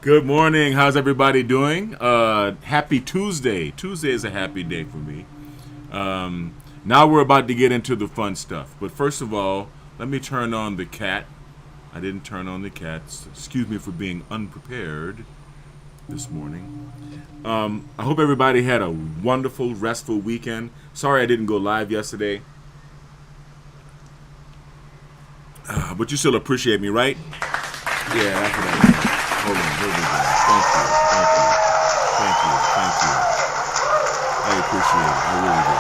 Good morning. How's everybody doing? Happy Tuesday. Tuesday is a happy day for me. Now we're about to get into the fun stuff. But first of all, let me turn on the cat. I didn't turn on the cat. Excuse me for being unprepared this morning. I hope everybody had a wonderful, restful weekend. Sorry I didn't go live yesterday. But you still appreciate me, right? Yeah, that's what I mean. Hold on. Thank you. I appreciate it. I really do.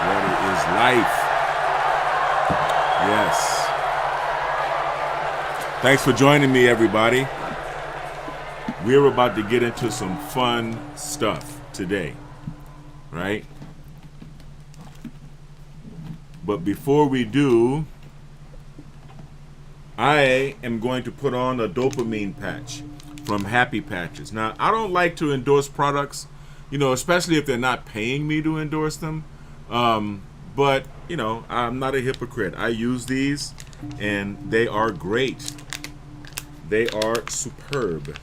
Water is life. Yes. Thanks for joining me, everybody. We're about to get into some fun stuff today, right? But before we do, I am going to put on a dopamine patch from Happy Patches. Now, I don't like to endorse products, especially if they're not paying me to endorse them. But, I'm not a hypocrite. I use these, and they are great. They are superb.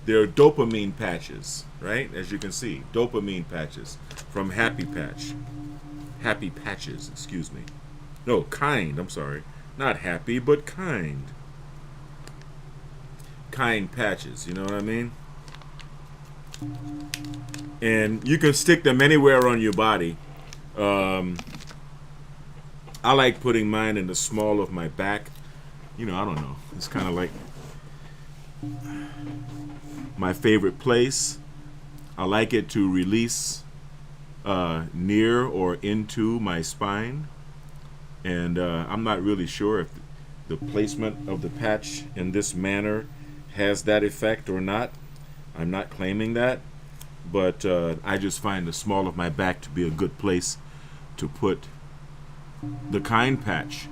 They're dopamine patches, right? As you can see, dopamine patches from Happy Patches, excuse me. No, Kind, I'm sorry. Not happy, but kind. Kind patches, you know what I mean? And you can stick them anywhere on your body. I like putting mine in the small of my back. I don't know. It's kind of like my favorite place. I like it to release near or into my spine. And I'm not really sure if the placement of the patch in this manner has that effect or not. I'm not claiming that. But I just find the small of my back to be a good place to put the Kind patch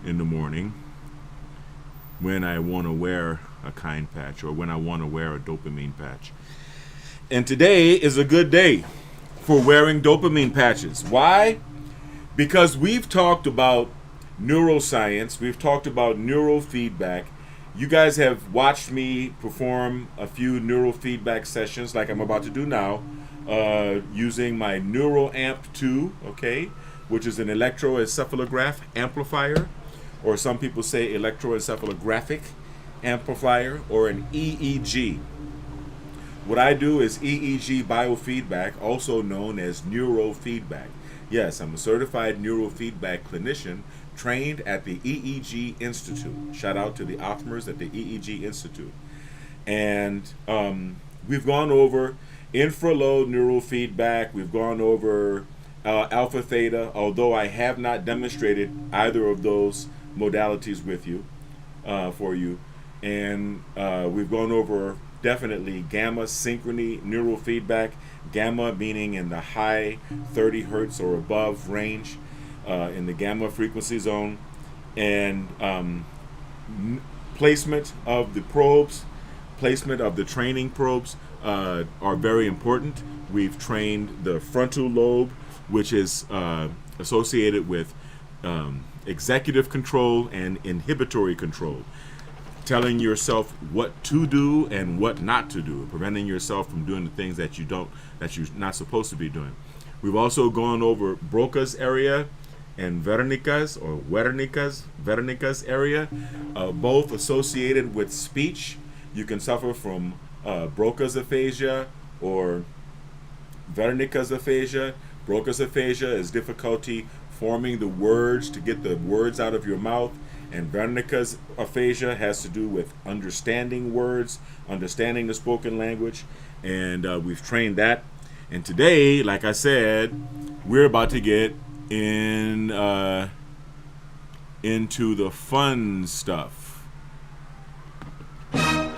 in the morning when I want to wear a Kind patch or when I want to wear a dopamine patch. And today is a good day for wearing dopamine patches. Why? Because we've talked about neuroscience, we've talked about neurofeedback. You guys have watched me perform a few neurofeedback sessions like I'm about to do now, using my NeuroAmp 2, okay, which is an electroencephalograph amplifier, or some people say electroencephalographic amplifier, or an EEG. What I do is EEG biofeedback, also known as neurofeedback. Yes, I'm a certified neurofeedback clinician trained at the EEG Institute. Shout out to the Optimers at the EEG Institute. And we've gone over infralow neurofeedback. We've gone over alpha theta, although I have not demonstrated either of those modalities with you, for you. And we've gone over definitely gamma synchrony neurofeedback, gamma meaning in the high 30 hertz or above range, in the gamma frequency zone, and placement of the probes, placement of the training probes are very important. We've trained the frontal lobe, which is associated with executive control and inhibitory control, telling yourself what to do and what not to do, preventing yourself from doing the things that you're not supposed to be doing. We've also gone over Broca's area and Wernicke's area, both associated with speech. You can suffer from Broca's aphasia or Wernicke's aphasia. Broca's aphasia is difficulty forming the words to get the words out of your mouth. And Wernicke's aphasia has to do with understanding words, understanding the spoken language, and we've trained that. And today, like I said, we're about to get into the fun stuff. That's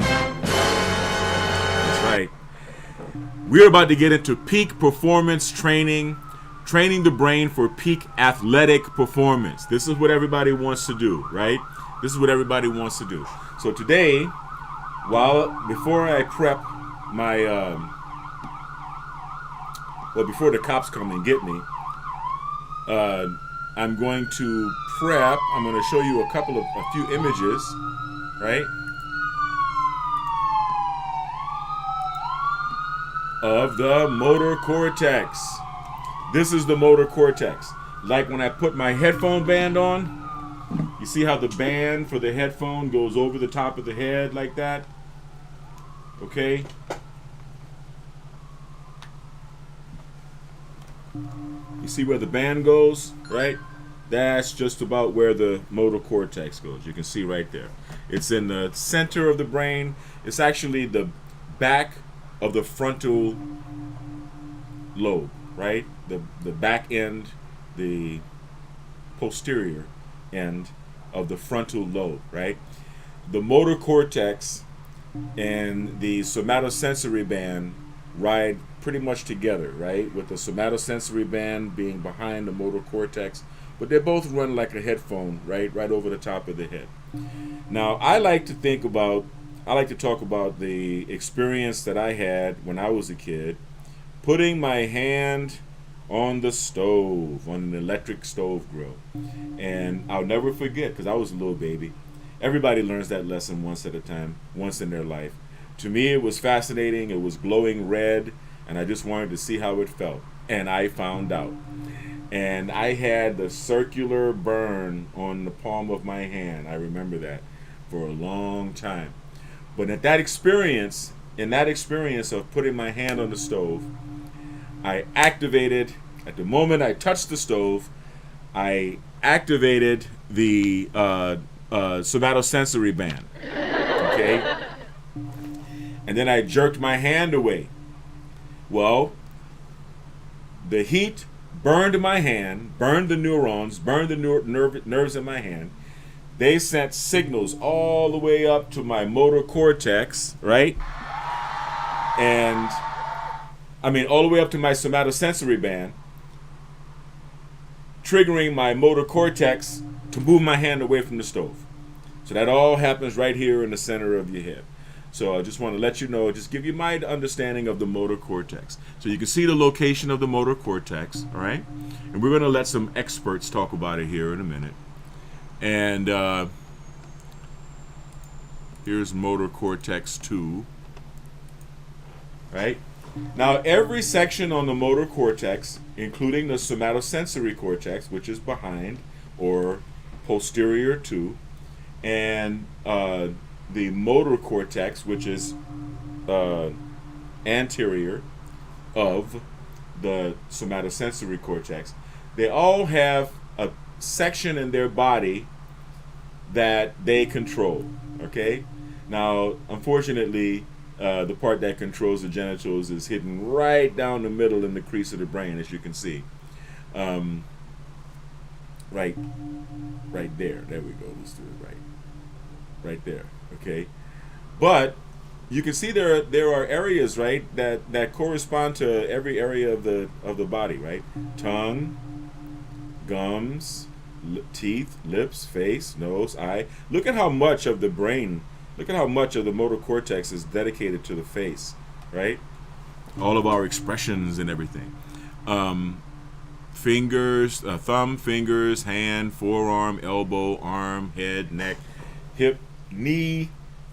right. We're about to get into peak performance training, training the brain for peak athletic performance. This is what everybody wants to do, right? This is what everybody wants to do. So today, before I prep my, before the cops come and get me, I'm going to prep. I'm going to show you a few images, right, of the motor cortex. This is the motor cortex. Like when I put my headphone band on, you see how the band for the headphone goes over the top of the head like that? Okay? You see where the band goes, right? That's just about where the motor cortex goes. You can see right there. It's in the center of the brain. It's actually the back of the frontal lobe, right? The back end, the posterior end of the frontal lobe, right? The motor cortex and the somatosensory band ride pretty much together, right? With the somatosensory band being behind the motor cortex, but they both run like a headphone, right over the top of the head. Now, I like to talk about the experience that I had when I was a kid, putting my hand on the stove, on an electric stove grill. And I'll never forget, because I was a little baby. Everybody learns that lesson once at a time, once in their life. To me, it was fascinating. It was glowing red, and I just wanted to see how it felt. And I found out. And I had the circular burn on the palm of my hand. I remember that for a long time. But in that experience of putting my hand on the stove, I activated, at the moment I touched the stove, I activated the somatosensory band. Okay? And then I jerked my hand away. Well, the heat burned my hand, burned the neurons, burned the nerves in my hand. They sent signals all the way up to my motor cortex, right? And all the way up to my somatosensory band, triggering my motor cortex to move my hand away from the stove. So that all happens right here in the center of your head. So I just want to let you know, just give you my understanding of the motor cortex. So you can see the location of the motor cortex, all right? And we're going to let some experts talk about it here in a minute. And here's motor cortex 2, right? Now, every section on the motor cortex, including the somatosensory cortex, which is behind or posterior to, and the motor cortex, which is anterior of the somatosensory cortex, they all have a section in their body that they control, okay? Now, unfortunately, the part that controls the genitals is hidden right down the middle in the crease of the brain, as you can see. Right there. There we go. Let's do it right there. Okay, but you can see there are areas, right, that correspond to every area of the body, right? Tongue, gums, teeth, lips, face, nose, eye. Look at how much of the brain. Look at how much of the motor cortex is dedicated to the face, right? All of our expressions and everything. Fingers, thumb, fingers, hand, forearm, elbow, arm, head, neck, hip, knee,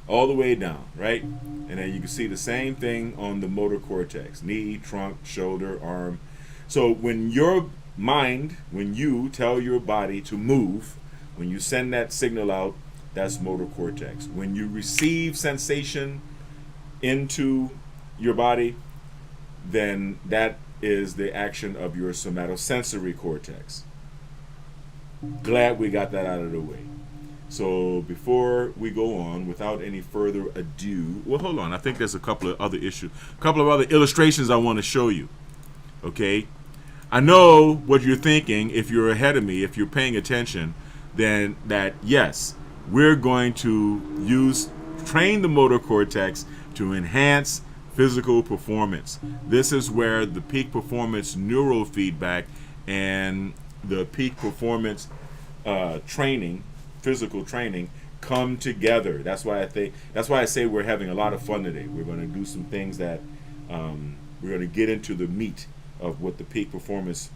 all the way down, right? And then you can see the same thing on the motor cortex: knee, trunk, shoulder, arm. So when your mind, when you tell your body to move, when you send that signal out, that's motor cortex. When you receive sensation into your body, then that is the action of your somatosensory cortex. Glad we got that out of the way. So before we go on, without any further ado, well, hold on. I think there's a couple of other illustrations I want to show you. Okay? I know what you're thinking. If you're ahead of me, if you're paying attention, then that, yes, we're going to train the motor cortex to enhance physical performance. This is where the peak performance neurofeedback and the peak performance training, physical training, come together. That's why I say we're having a lot of fun today. We're going to do some things that we're going to get into the meat of what the peak performance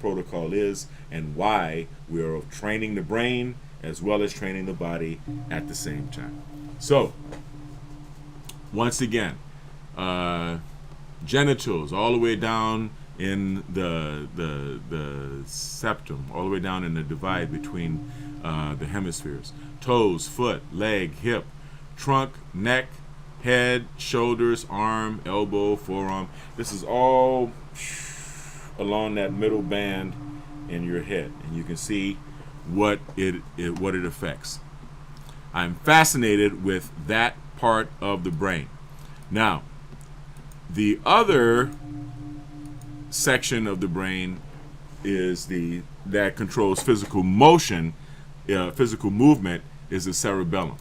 protocol is and why we are training the brain as well as training the body at the same time. So, once again, genitals all the way down in the septum, all the way down in the divide between the hemispheres. Toes, foot, leg, hip, trunk, neck, head, shoulders, arm, elbow, forearm. This is all along that middle band in your head, and you can see what it affects. I'm fascinated with that part of the brain. Now, the other section of the brain is that controls physical motion, physical movement, is the cerebellum.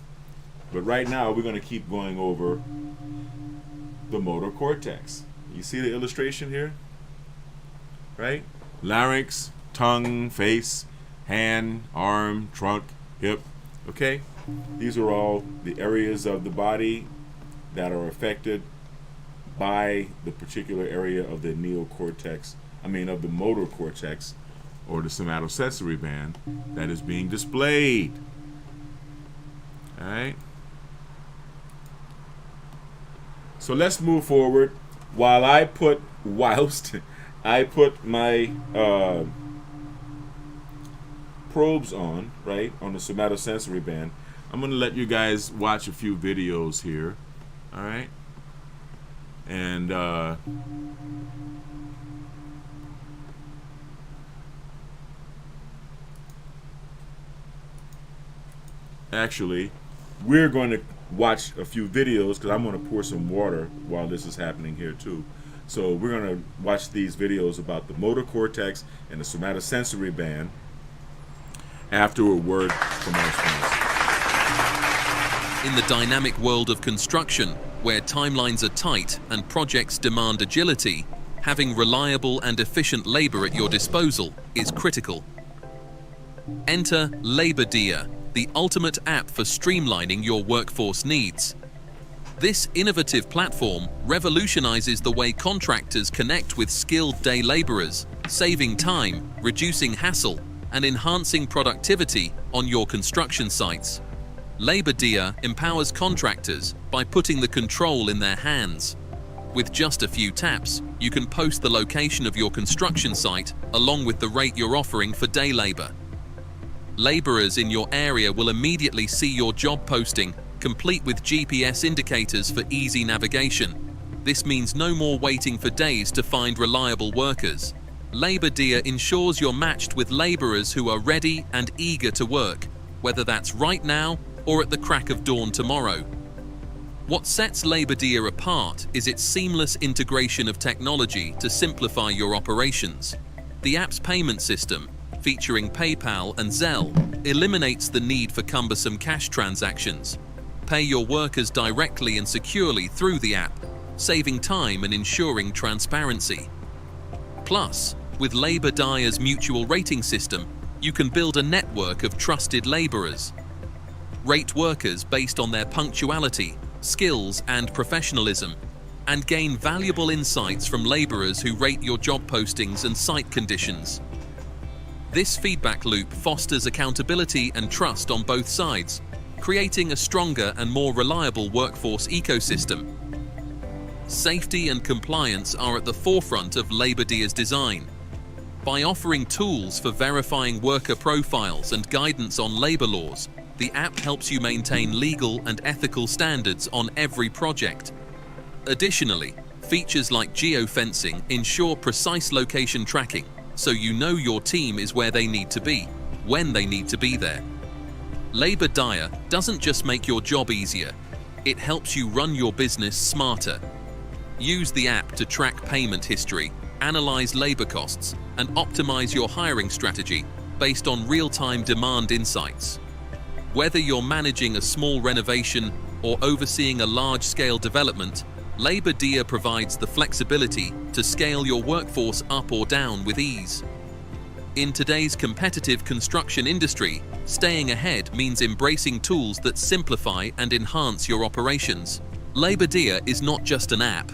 But right now we're going to keep going over the motor cortex. You see the illustration here? Right? Larynx, tongue, face, hand, arm, trunk, hip. Okay? These are all the areas of the body that are affected by the particular area of the neocortex, of the motor cortex, or the somatosensory band that is being displayed. All right? So let's move forward. Whilst I put my probes on, right, on the somatosensory band, I'm going to let you guys watch a few videos here. All right? And actually, we're going to watch a few videos because I'm going to pour some water while this is happening here too. So we're going to watch these videos about the motor cortex and the somatosensory band after a word from our sponsor. In the dynamic world of construction, where timelines are tight and projects demand agility, having reliable and efficient labor at your disposal is critical. Enter LaborDia, the ultimate app for streamlining your workforce needs. This innovative platform revolutionizes the way contractors connect with skilled day laborers, saving time, reducing hassle, and enhancing productivity on your construction sites. LaborDia empowers contractors by putting the control in their hands. With just a few taps, you can post the location of your construction site along with the rate you're offering for day labor. Laborers in your area will immediately see your job posting, complete with GPS indicators for easy navigation. This means no more waiting for days to find reliable workers. LaborDia ensures you're matched with laborers who are ready and eager to work, whether that's right now or at the crack of dawn tomorrow. What sets LaborDia apart is its seamless integration of technology to simplify your operations. The app's payment system, featuring PayPal and Zelle, eliminates the need for cumbersome cash transactions. Pay your workers directly and securely through the app, saving time and ensuring transparency. Plus, with LaborDia's mutual rating system, you can build a network of trusted laborers. Rate workers based on their punctuality, skills, and professionalism, and gain valuable insights from laborers who rate your job postings and site conditions. This feedback loop fosters accountability and trust on both sides, creating a stronger and more reliable workforce ecosystem. Safety and compliance are at the forefront of LaborDia's design. By offering tools for verifying worker profiles and guidance on labor laws, the app helps you maintain legal and ethical standards on every project. Additionally, features like geofencing ensure precise location tracking, so you know your team is where they need to be, when they need to be there. LaborDia doesn't just make your job easier, it helps you run your business smarter. Use the app to track payment history, analyze labor costs, and optimize your hiring strategy based on real-time demand insights. Whether you're managing a small renovation or overseeing a large-scale development, LaborDia provides the flexibility to scale your workforce up or down with ease. In today's competitive construction industry, staying ahead means embracing tools that simplify and enhance your operations. LaborDia is not just an app,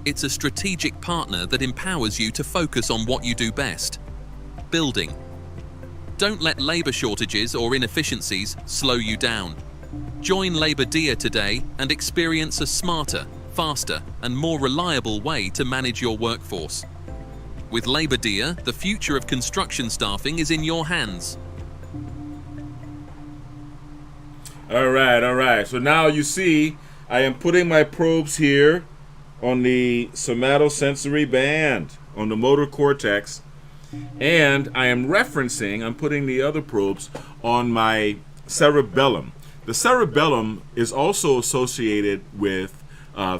it's a strategic partner that empowers you to focus on what you do best. about building. Don't let labor shortages or inefficiencies slow you down. Join Labor Dia today and experience a smarter, faster, and more reliable way to manage your workforce. With Labor Dia, the future of construction staffing is in your hands. All right. So now you see I am putting my probes here on the somatosensory band, on the motor cortex, and I'm putting the other probes on my cerebellum. The cerebellum is also associated with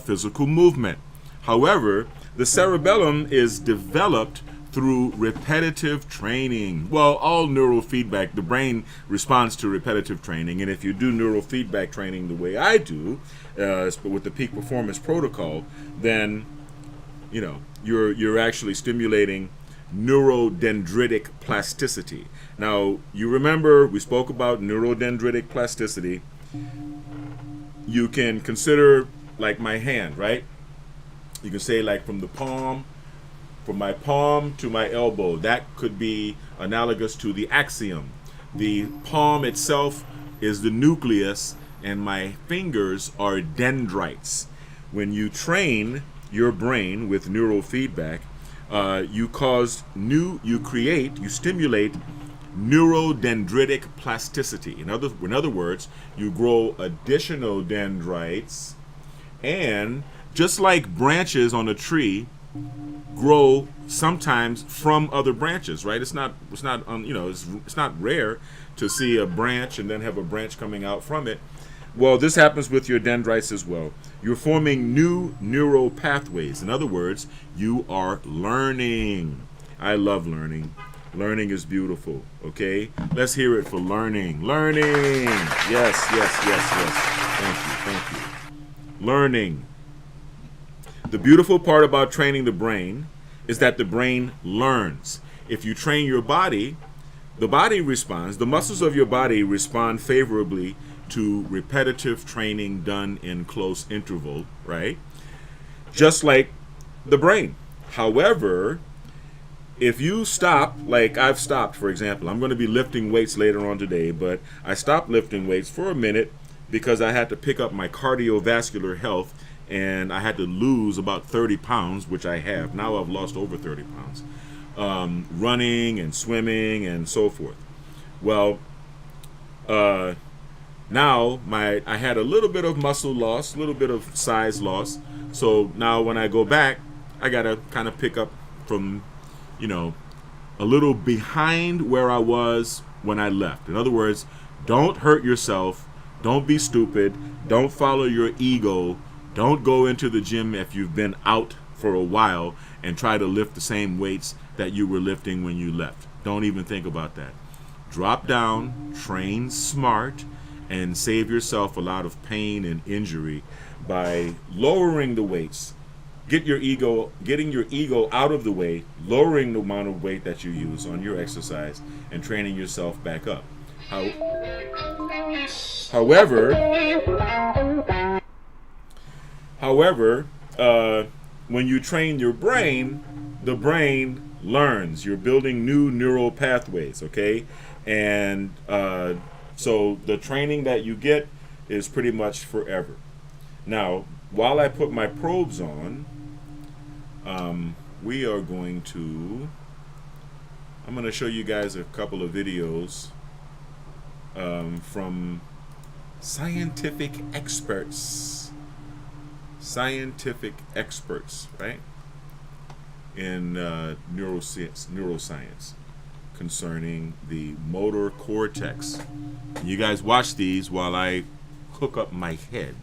physical movement. However, the cerebellum is developed through repetitive training. Well, all neurofeedback, the brain responds to repetitive training, and if you do neurofeedback training the way I do, with the peak performance protocol, then you're actually stimulating neurodendritic plasticity. Now, you remember we spoke about neurodendritic plasticity. You can consider like my hand, right? You can say like from my palm to my elbow. That could be analogous to the axiom. The palm itself is the nucleus, and my fingers are dendrites. When you train your brain with neurofeedback, you stimulate neurodendritic plasticity. In other words, you grow additional dendrites, and just like branches on a tree grow sometimes from other branches, right? It's not rare to see a branch and then have a branch coming out from it. Well, this happens with your dendrites as well. You're forming new neural pathways. In other words, you are learning. I love learning. Learning is beautiful, okay? Let's hear it for learning. Learning. Yes. Thank you. Learning. The beautiful part about training the brain is that the brain learns. If you train your body, the body responds. The muscles of your body respond favorably to repetitive training done in close interval, right? Just like the brain. However, if you stop, like I've stopped, for example, I'm going to be lifting weights later on today, but I stopped lifting weights for a minute because I had to pick up my cardiovascular health, and I had to lose about 30 pounds, which I have. Now I've lost over 30 pounds. Running and swimming and so forth. Well, now I had a little bit of muscle loss, a little bit of size loss. So now when I go back, I got to kind of pick up from, a little behind where I was when I left. In other words, don't hurt yourself. Don't be stupid. Don't follow your ego. Don't go into the gym if you've been out for a while and try to lift the same weights that you were lifting when you left. Don't even think about that. Drop down, train smart, and save yourself a lot of pain and injury by lowering the weights. Getting your ego out of the way, lowering the amount of weight that you use on your exercise, and training yourself back up. However, when you train your brain, the brain learns. You're building new neural pathways, okay? And so the training that you get is pretty much forever. Now, while I put my probes on, I'm going to show you guys a couple of videos from scientific experts, right, in neuroscience concerning the motor cortex. You guys watch these while I hook up my head.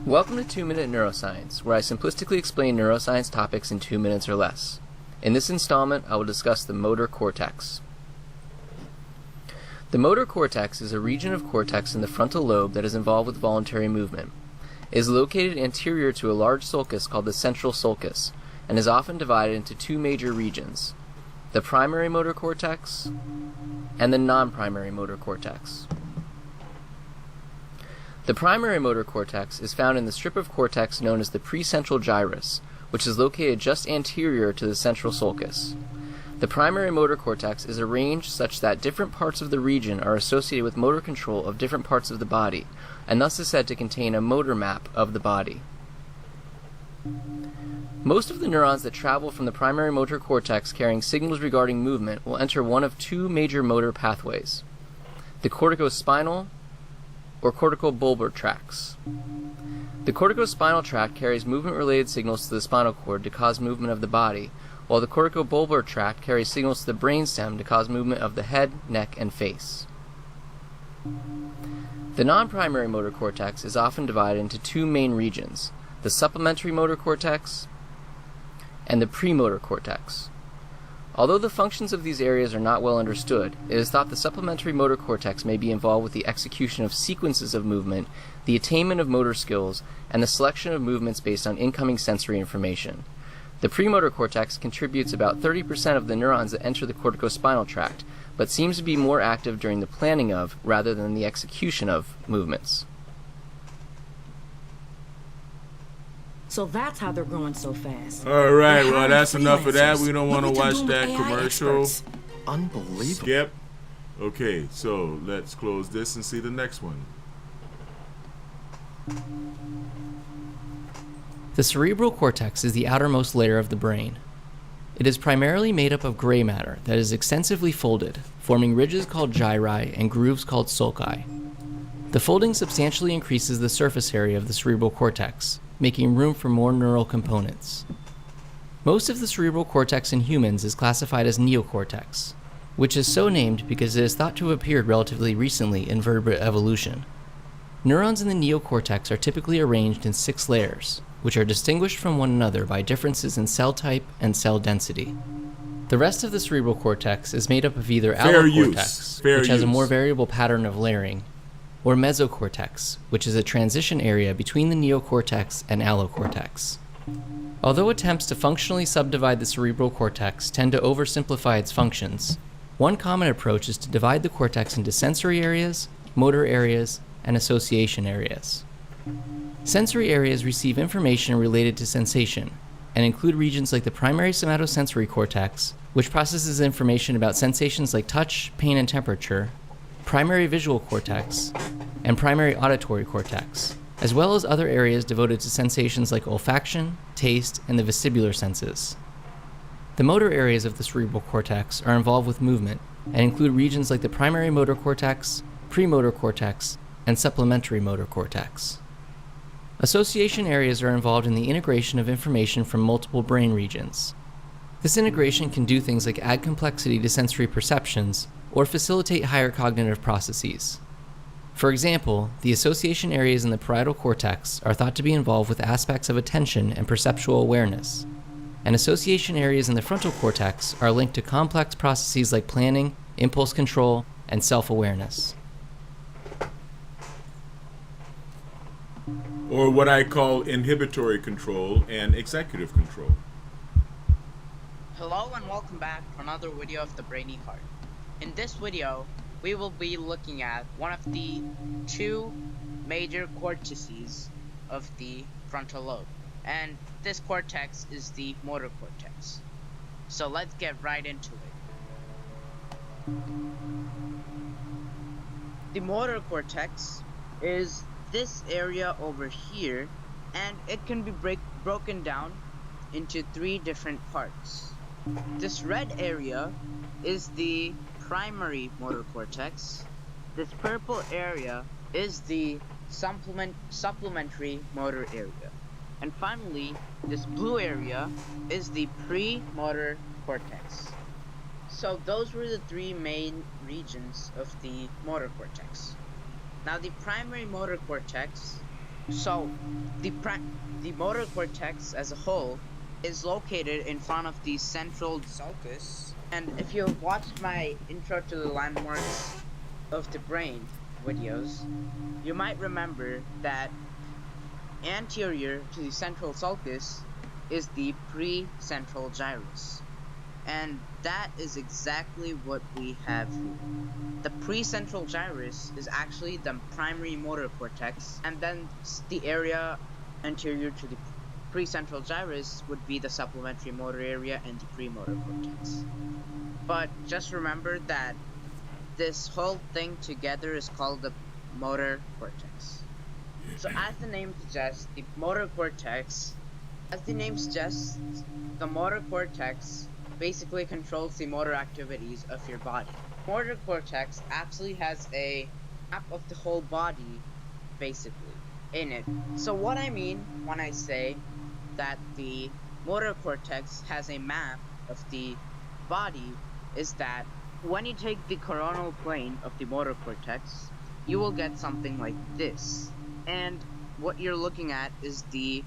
Welcome to 2 Minute Neuroscience, where I simplistically explain neuroscience topics in 2 minutes or less. In this installment, I will discuss the motor cortex. The motor cortex is a region of cortex in the frontal lobe that is involved with voluntary movement. It is located anterior to a large sulcus called the central sulcus, and is often divided into two major regions, the primary motor cortex and the non-primary motor cortex. The primary motor cortex is found in the strip of cortex known as the precentral gyrus, which is located just anterior to the central sulcus. The primary motor cortex is arranged such that different parts of the region are associated with motor control of different parts of the body, and thus is said to contain a motor map of the body. Most of the neurons that travel from the primary motor cortex carrying signals regarding movement will enter one of two major motor pathways: the corticospinal or corticobulbar tracts. The corticospinal tract carries movement-related signals to the spinal cord to cause movement of the body, while the corticobulbar tract carries signals to the brainstem to cause movement of the head, neck, and face. The non-primary motor cortex is often divided into two main regions: the supplementary motor cortex and the premotor cortex. Although the functions of these areas are not well understood, it is thought the supplementary motor cortex may be involved with the execution of sequences of movement, the attainment of motor skills, and the selection of movements based on incoming sensory information. The premotor cortex contributes about 30% of the neurons that enter the corticospinal tract, but seems to be more active during the planning of, rather than the execution of, movements. So that's how they're growing so fast. All right, They're well, hiring that's enough of that. freelancers. We don't want to Look what watch they're that doing with AI commercial. experts. Unbelievable. Skip. Okay, so let's close this and see the next one. The cerebral cortex is the outermost layer of the brain. It is primarily made up of gray matter that is extensively folded, forming ridges called gyri and grooves called sulci. The folding substantially increases the surface area of the cerebral cortex, making room for more neural components. Most of the cerebral cortex in humans is classified as neocortex, which is so named because it is thought to have appeared relatively recently in vertebrate evolution. Neurons in the neocortex are typically arranged in 6 layers, which are distinguished from one another by differences in cell type and cell density. The rest of the cerebral cortex is made up of either allocortex, which has a more variable pattern of layering, or mesocortex, which is a transition area between the neocortex and allocortex. Although attempts to functionally subdivide the cerebral cortex tend to oversimplify its functions, one common approach is to divide the cortex into sensory areas, motor areas, and association areas. Sensory areas receive information related to sensation and include regions like the primary somatosensory cortex, which processes information about sensations like touch, pain, and temperature, primary visual cortex, and primary auditory cortex, as well as other areas devoted to sensations like olfaction, taste, and the vestibular senses. The motor areas of the cerebral cortex are involved with movement and include regions like the primary motor cortex, premotor cortex, and supplementary motor cortex. Association areas are involved in the integration of information from multiple brain regions. This integration can do things like add complexity to sensory perceptions or facilitate higher cognitive processes. For example, the association areas in the parietal cortex are thought to be involved with aspects of attention and perceptual awareness, and association areas in the frontal cortex are linked to complex processes like planning, impulse control, and self-awareness. Or what I call inhibitory control and executive control. Hello and welcome back to another video of the Brainy Heart. In this video, we will be looking at one of the 2 major cortices of the frontal lobe, and this cortex is the motor cortex. So let's get right into it. The motor cortex is this area over here, and it can be broken down into 3 different parts. This red area is the primary motor cortex. This purple area is the supplementary motor area. And finally, this blue area is the premotor cortex. So those were the 3 main regions of the motor cortex. Now the primary motor cortex, so the motor cortex as a whole is located in front of the central sulcus. And if you've watched my intro to the landmarks of the brain videos, you might remember that anterior to the central sulcus is the precentral gyrus. And that is exactly what we have here. The precentral gyrus is actually the primary motor cortex, and then the area anterior to the precentral gyrus would be the supplementary motor area and the premotor cortex. But just remember that this whole thing together is called the motor cortex. So as the name suggests, the motor cortex basically controls the motor activities of your body. Motor cortex actually has a map of the whole body, basically, in it. So what I mean when I say that the motor cortex has a map of the body is that when you take the coronal plane of the motor cortex, you will get something like this. And what you're looking at is the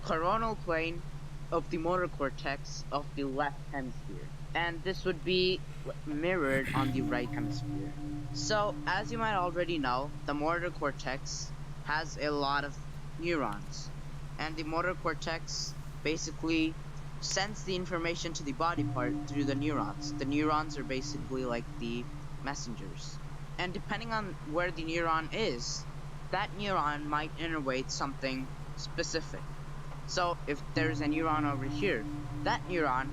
coronal plane of the motor cortex of the left hemisphere. And this would be mirrored on the right hemisphere. So, as you might already know, the motor cortex has a lot of neurons. And the motor cortex basically sends the information to the body part through the neurons. The neurons are basically like the messengers. And depending on where the neuron is, that neuron might innervate something specific. So if there's a neuron over here, that neuron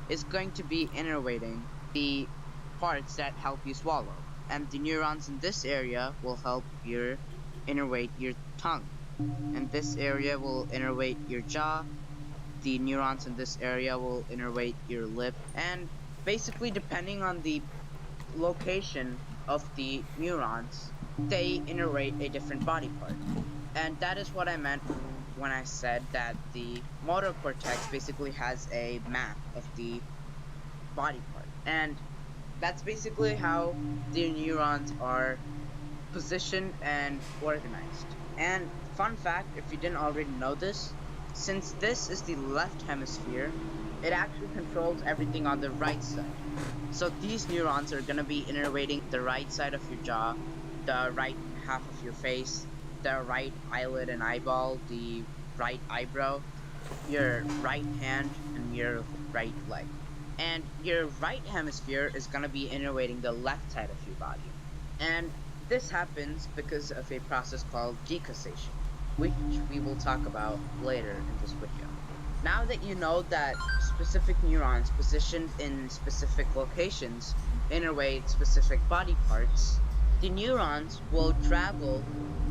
is going to be innervating the parts that help you swallow. And the neurons in this area will help you innervate your tongue. And this area will innervate your jaw. The neurons in this area will innervate your lip. And basically, depending on the location of the neurons, they innervate a different body part. And that is what I meant when I said that the motor cortex basically has a map of the body part. And that's basically how the neurons are positioned and organized. And fun fact, if you didn't already know this, since this is the left hemisphere, it actually controls everything on the right side. So these neurons are going to be innervating the right side of your jaw, the right half of your face, the right eyelid and eyeball, the right eyebrow, your right hand, and your right leg. And your right hemisphere is going to be innervating the left side of your body. And this happens because of a process called decussation, which we will talk about later in this video. Now that you know that specific neurons positioned in specific locations innervate specific body parts, the neurons will travel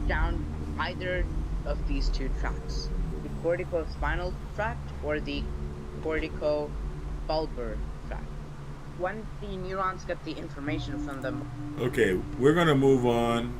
down either of these two tracks, the corticospinal tract or the corticobulbar tract. When the neurons get the information from them... Okay, we're going to move on.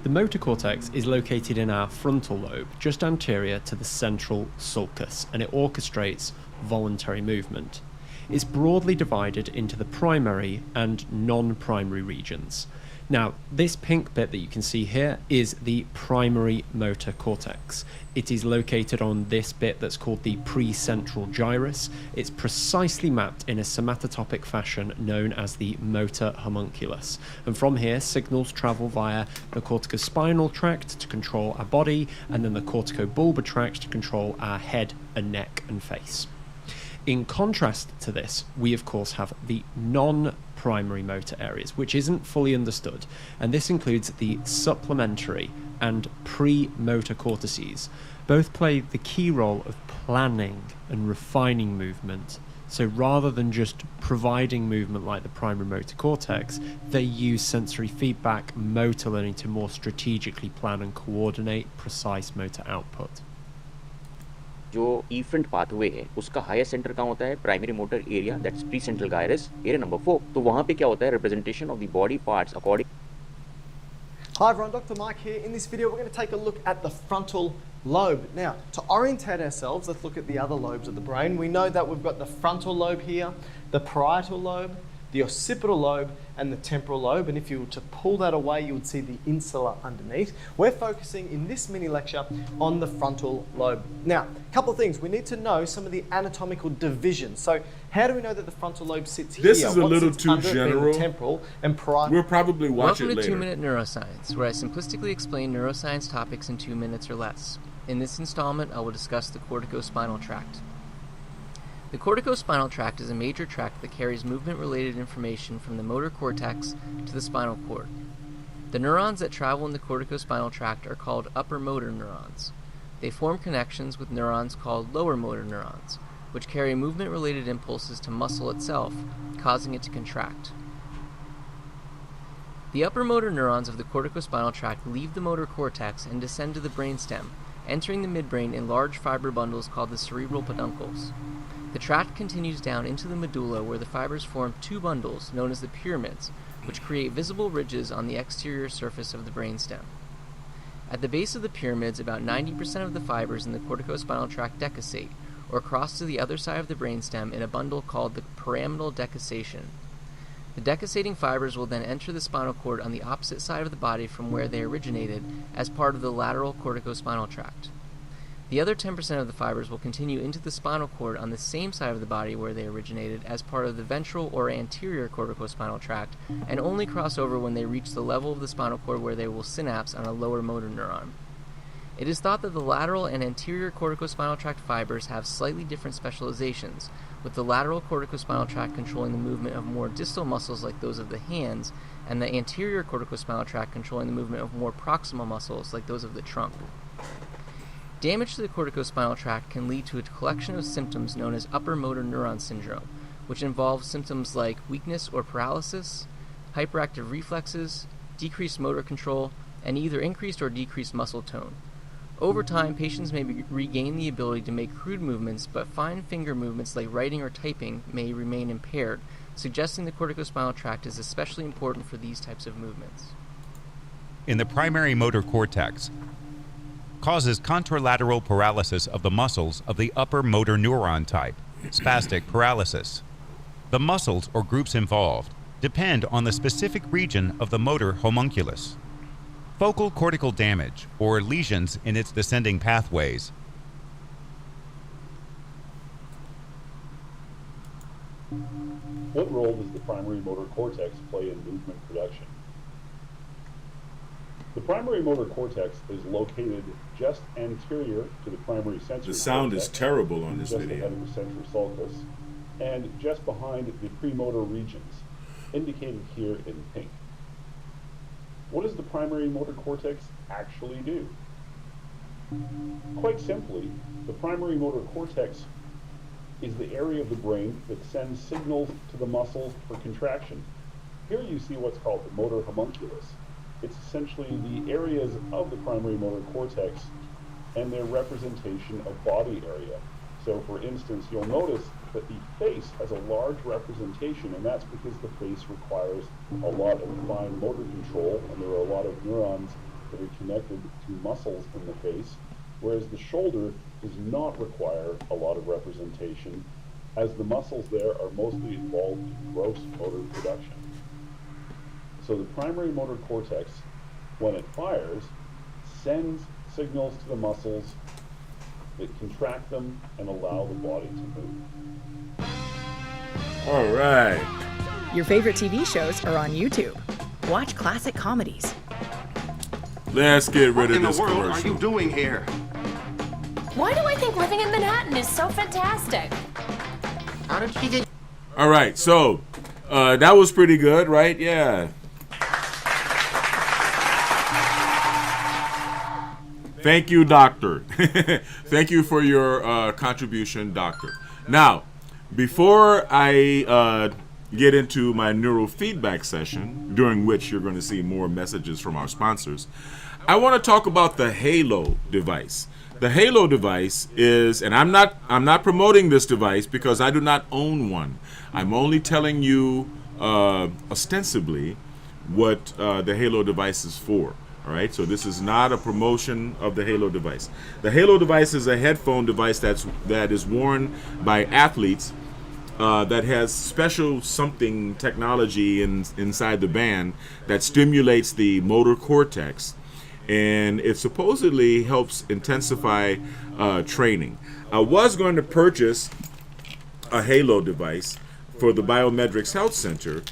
The motor cortex is located in our frontal lobe, just anterior to the central sulcus, and it orchestrates voluntary movement. It's broadly divided into the primary and non-primary regions. Now, this pink bit that you can see here is the primary motor cortex. It is located on this bit that's called the precentral gyrus. It's precisely mapped in a somatotopic fashion known as the motor homunculus. And from here, signals travel via the corticospinal tract to control our body, and then the corticobulbar tract to control our head and neck and face. In contrast to this, we of course have the non-primary motor areas, which isn't fully understood, and this includes the supplementary and pre-motor cortices. Both play the key role of planning and refining movement. So rather than just providing movement like the primary motor cortex, they use sensory feedback, motor learning to more strategically plan and coordinate precise motor output. जो efferent pathway है उसका higher centre कहाँ होता है primary motor area that's precentral gyrus area number 4 तो वहाँ पे क्या होता है representation of the body parts according Hi everyone, Dr. Mike here. In this video we're going to take a look at the frontal lobe. Now, to orientate ourselves, let's look at the other lobes of the brain. We know that we've got the frontal lobe here, the parietal lobe, the occipital lobe, and the temporal lobe. And if you were to pull that away, you would see the insula underneath. We're focusing in this mini lecture on the frontal lobe. Now, a couple of things. We need to know some of the anatomical divisions. So, how do we know that the frontal lobe sits here? This is a What little sits too under it, being general. the temporal and parietal. We'll probably watch Welcome it to later. 2-Minute Neuroscience, where I simplistically explain neuroscience topics in 2 minutes or less. In this installment, I will discuss the corticospinal tract. The corticospinal tract is a major tract that carries movement-related information from the motor cortex to the spinal cord. The neurons that travel in the corticospinal tract are called upper motor neurons. They form connections with neurons called lower motor neurons, which carry movement-related impulses to muscle itself, causing it to contract. The upper motor neurons of the corticospinal tract leave the motor cortex and descend to the brainstem, entering the midbrain in large fiber bundles called the cerebral peduncles. The tract continues down into the medulla where the fibers form two bundles known as the pyramids, which create visible ridges on the exterior surface of the brainstem. At the base of the pyramids, about 90% of the fibers in the corticospinal tract decussate, or cross to the other side of the brainstem in a bundle called the pyramidal decussation. The decussating fibers will then enter the spinal cord on the opposite side of the body from where they originated as part of the lateral corticospinal tract. The other 10% of the fibers will continue into the spinal cord on the same side of the body where they originated as part of the ventral or anterior corticospinal tract and only cross over when they reach the level of the spinal cord where they will synapse on a lower motor neuron. It is thought that the lateral and anterior corticospinal tract fibers have slightly different specializations, with the lateral corticospinal tract controlling the movement of more distal muscles like those of the hands, and the anterior corticospinal tract controlling the movement of more proximal muscles like those of the trunk. Damage to the corticospinal tract can lead to a collection of symptoms known as upper motor neuron syndrome, which involves symptoms like weakness or paralysis, hyperactive reflexes, decreased motor control, and either increased or decreased muscle tone. Over time, patients may regain the ability to make crude movements, but fine finger movements like writing or typing may remain impaired, suggesting the corticospinal tract is especially important for these types of movements. In the primary motor cortex, causes contralateral paralysis of the muscles of the upper motor neuron type, spastic paralysis. The muscles or groups involved depend on the specific region of the motor homunculus. Focal cortical damage, or lesions in its descending pathways. What role does the primary motor cortex play in movement production? The primary motor cortex is located just anterior to the primary sensory The sound cortex, is terrible on this just video. ahead of the central sulcus, and just behind the premotor regions, indicated here in pink. What does the primary motor cortex actually do? Quite simply, the primary motor cortex is the area of the brain that sends signals to the muscles for contraction. Here you see what's called the motor homunculus. It's essentially the areas of the primary motor cortex and their representation of body area. So for instance, you'll notice that the face has a large representation, and that's because the face requires a lot of fine motor control, and there are a lot of neurons that are connected to muscles in the face, whereas the shoulder does not require a lot of representation, as the muscles there are mostly involved in gross motor production. So the primary motor cortex, when it fires, sends signals to the muscles that contract them and allow the body to move. All right. Your favorite TV shows are on YouTube. Watch classic comedies. Let's get rid of What in this the world commercial. are you doing here? Why do I think living in Manhattan is so fantastic? How did she get... All right, so that was pretty good, right? Yeah. Thank you, doctor. Thank you for your contribution, doctor. Now, before I get into my neurofeedback session, during which you're going to see more messages from our sponsors, I want to talk about the Halo device. The Halo device is, and I'm not promoting this device because I do not own one. I'm only telling you ostensibly what the Halo device is for. All right, so this is not a promotion of the Halo device. The Halo device is a headphone device that is worn by athletes that has special something technology inside the band that stimulates the motor cortex, and it supposedly helps intensify training. I was going to purchase a Halo device for the Biometrics Health Center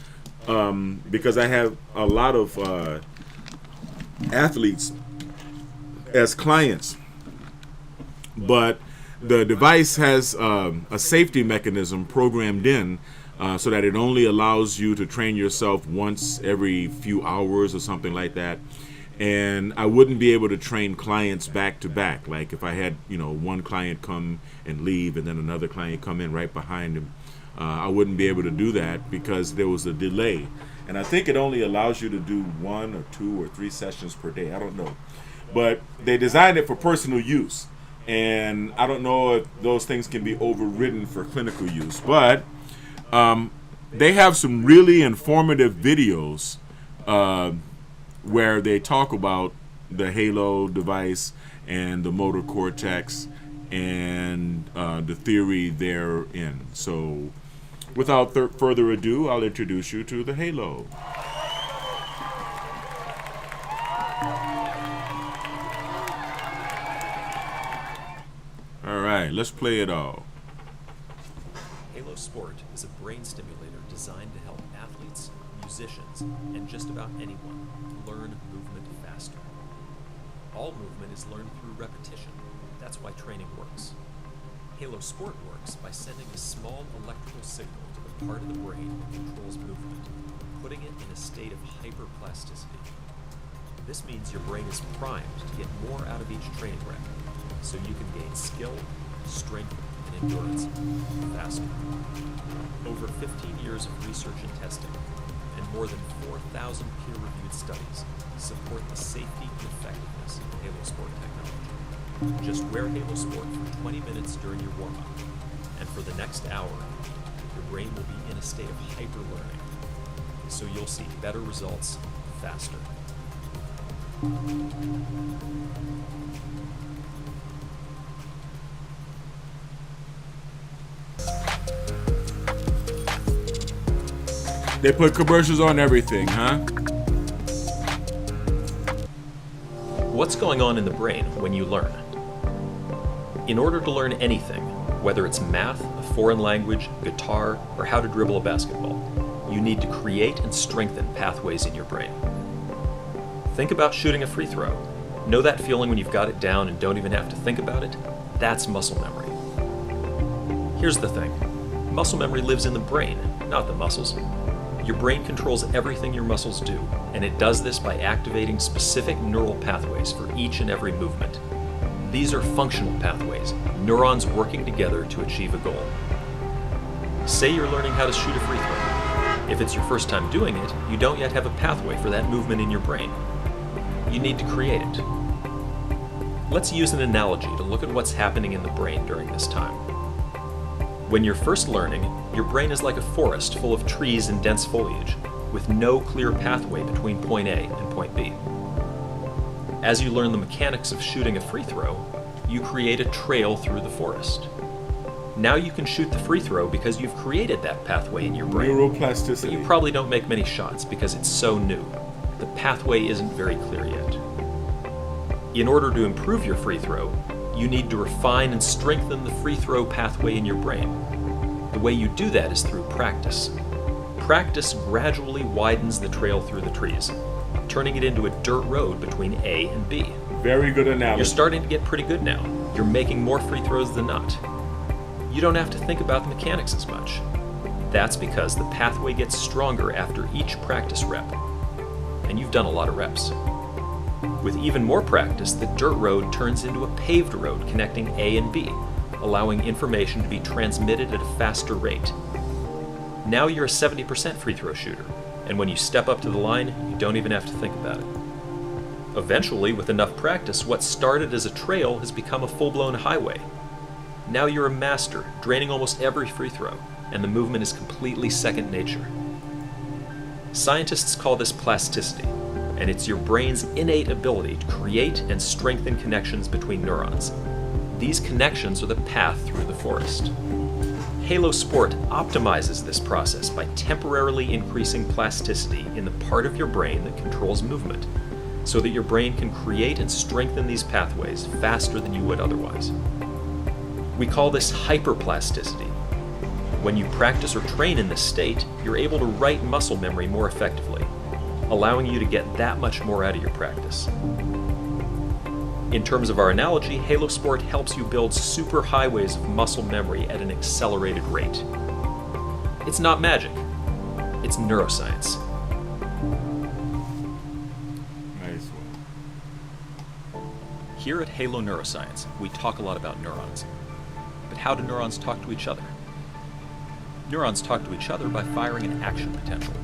because I have a lot of athletes as clients, but the device has a safety mechanism programmed in so that it only allows you to train yourself once every few hours or something like that. And I wouldn't be able to train clients back to back. Like if I had, one client come and leave and then another client come in right behind him, I wouldn't be able to do that because there was a delay. And I think it only allows you to do 1 or 2 or 3 sessions per day. I don't know. But they designed it for personal use. And I don't know if those things can be overridden for clinical use. But they have some really informative videos where they talk about the Halo device and the motor cortex and the theory therein. So without further ado, I'll introduce you to the Halo. All right, let's play it all. Halo Sport is a brain stimulator designed to help athletes, musicians, and just about anyone learn movement faster. All movement is learned through repetition. That's why training works. Halo Sport works by sending a small electrical signal to the part of the brain that controls movement, putting it in a state of hyperplasticity. This means your brain is primed to get more out of each training rep, so you can gain skill, strength, and endurance faster. Over 15 years of research and testing, and more than 4,000 peer-reviewed studies support the safety and effectiveness of Halo Sport technology. Just wear Halo Sport for 20 minutes during your warm-up, and for the next hour, your brain will be in a state of hyper-learning, so you'll see better results faster. They put commercials on everything, huh? What's going on in the brain when you learn? In order to learn anything, whether it's math, a foreign language, guitar, or how to dribble a basketball, you need to create and strengthen pathways in your brain. Think about shooting a free throw. Know that feeling when you've got it down and don't even have to think about it? That's muscle memory. Here's the thing. Muscle memory lives in the brain, not the muscles. Your brain controls everything your muscles do, and it does this by activating specific neural pathways for each and every movement. These are functional pathways, neurons working together to achieve a goal. Say you're learning how to shoot a free throw. If it's your first time doing it, you don't yet have a pathway for that movement in your brain. You need to create it. Let's use an analogy to look at what's happening in the brain during this time. When you're first learning, your brain is like a forest full of trees and dense foliage, with no clear pathway between point A and point B. As you learn the mechanics of shooting a free throw, you create a trail through the forest. Now you can shoot the free throw because you've created that pathway in your brain. Neuroplasticity. But you probably don't make many shots because it's so new. The pathway isn't very clear yet. In order to improve your free throw, you need to refine and strengthen the free throw pathway in your brain. The way you do that is through practice. Practice gradually widens the trail through the trees, turning it into a dirt road between A and B. Very good analogy. You're starting to get pretty good now. You're making more free throws than not. You don't have to think about the mechanics as much. That's because the pathway gets stronger after each practice rep. And you've done a lot of reps. With even more practice, the dirt road turns into a paved road connecting A and B, allowing information to be transmitted at a faster rate. Now you're a 70% free throw shooter, and when you step up to the line, you don't even have to think about it. Eventually, with enough practice, what started as a trail has become a full-blown highway. Now you're a master, draining almost every free throw, and the movement is completely second nature. Scientists call this plasticity, and it's your brain's innate ability to create and strengthen connections between neurons. These connections are the path through the forest. Halo Sport optimizes this process by temporarily increasing plasticity in the part of your brain that controls movement, so that your brain can create and strengthen these pathways faster than you would otherwise. We call this hyperplasticity. When you practice or train in this state, you're able to write muscle memory more effectively, allowing you to get that much more out of your practice. In terms of our analogy, Halo Sport helps you build super highways of muscle memory at an accelerated rate. It's not magic, it's neuroscience. Nice one. Here at Halo Neuroscience, we talk a lot about neurons. But how do neurons talk to each other? Neurons talk to each other by firing an action potential,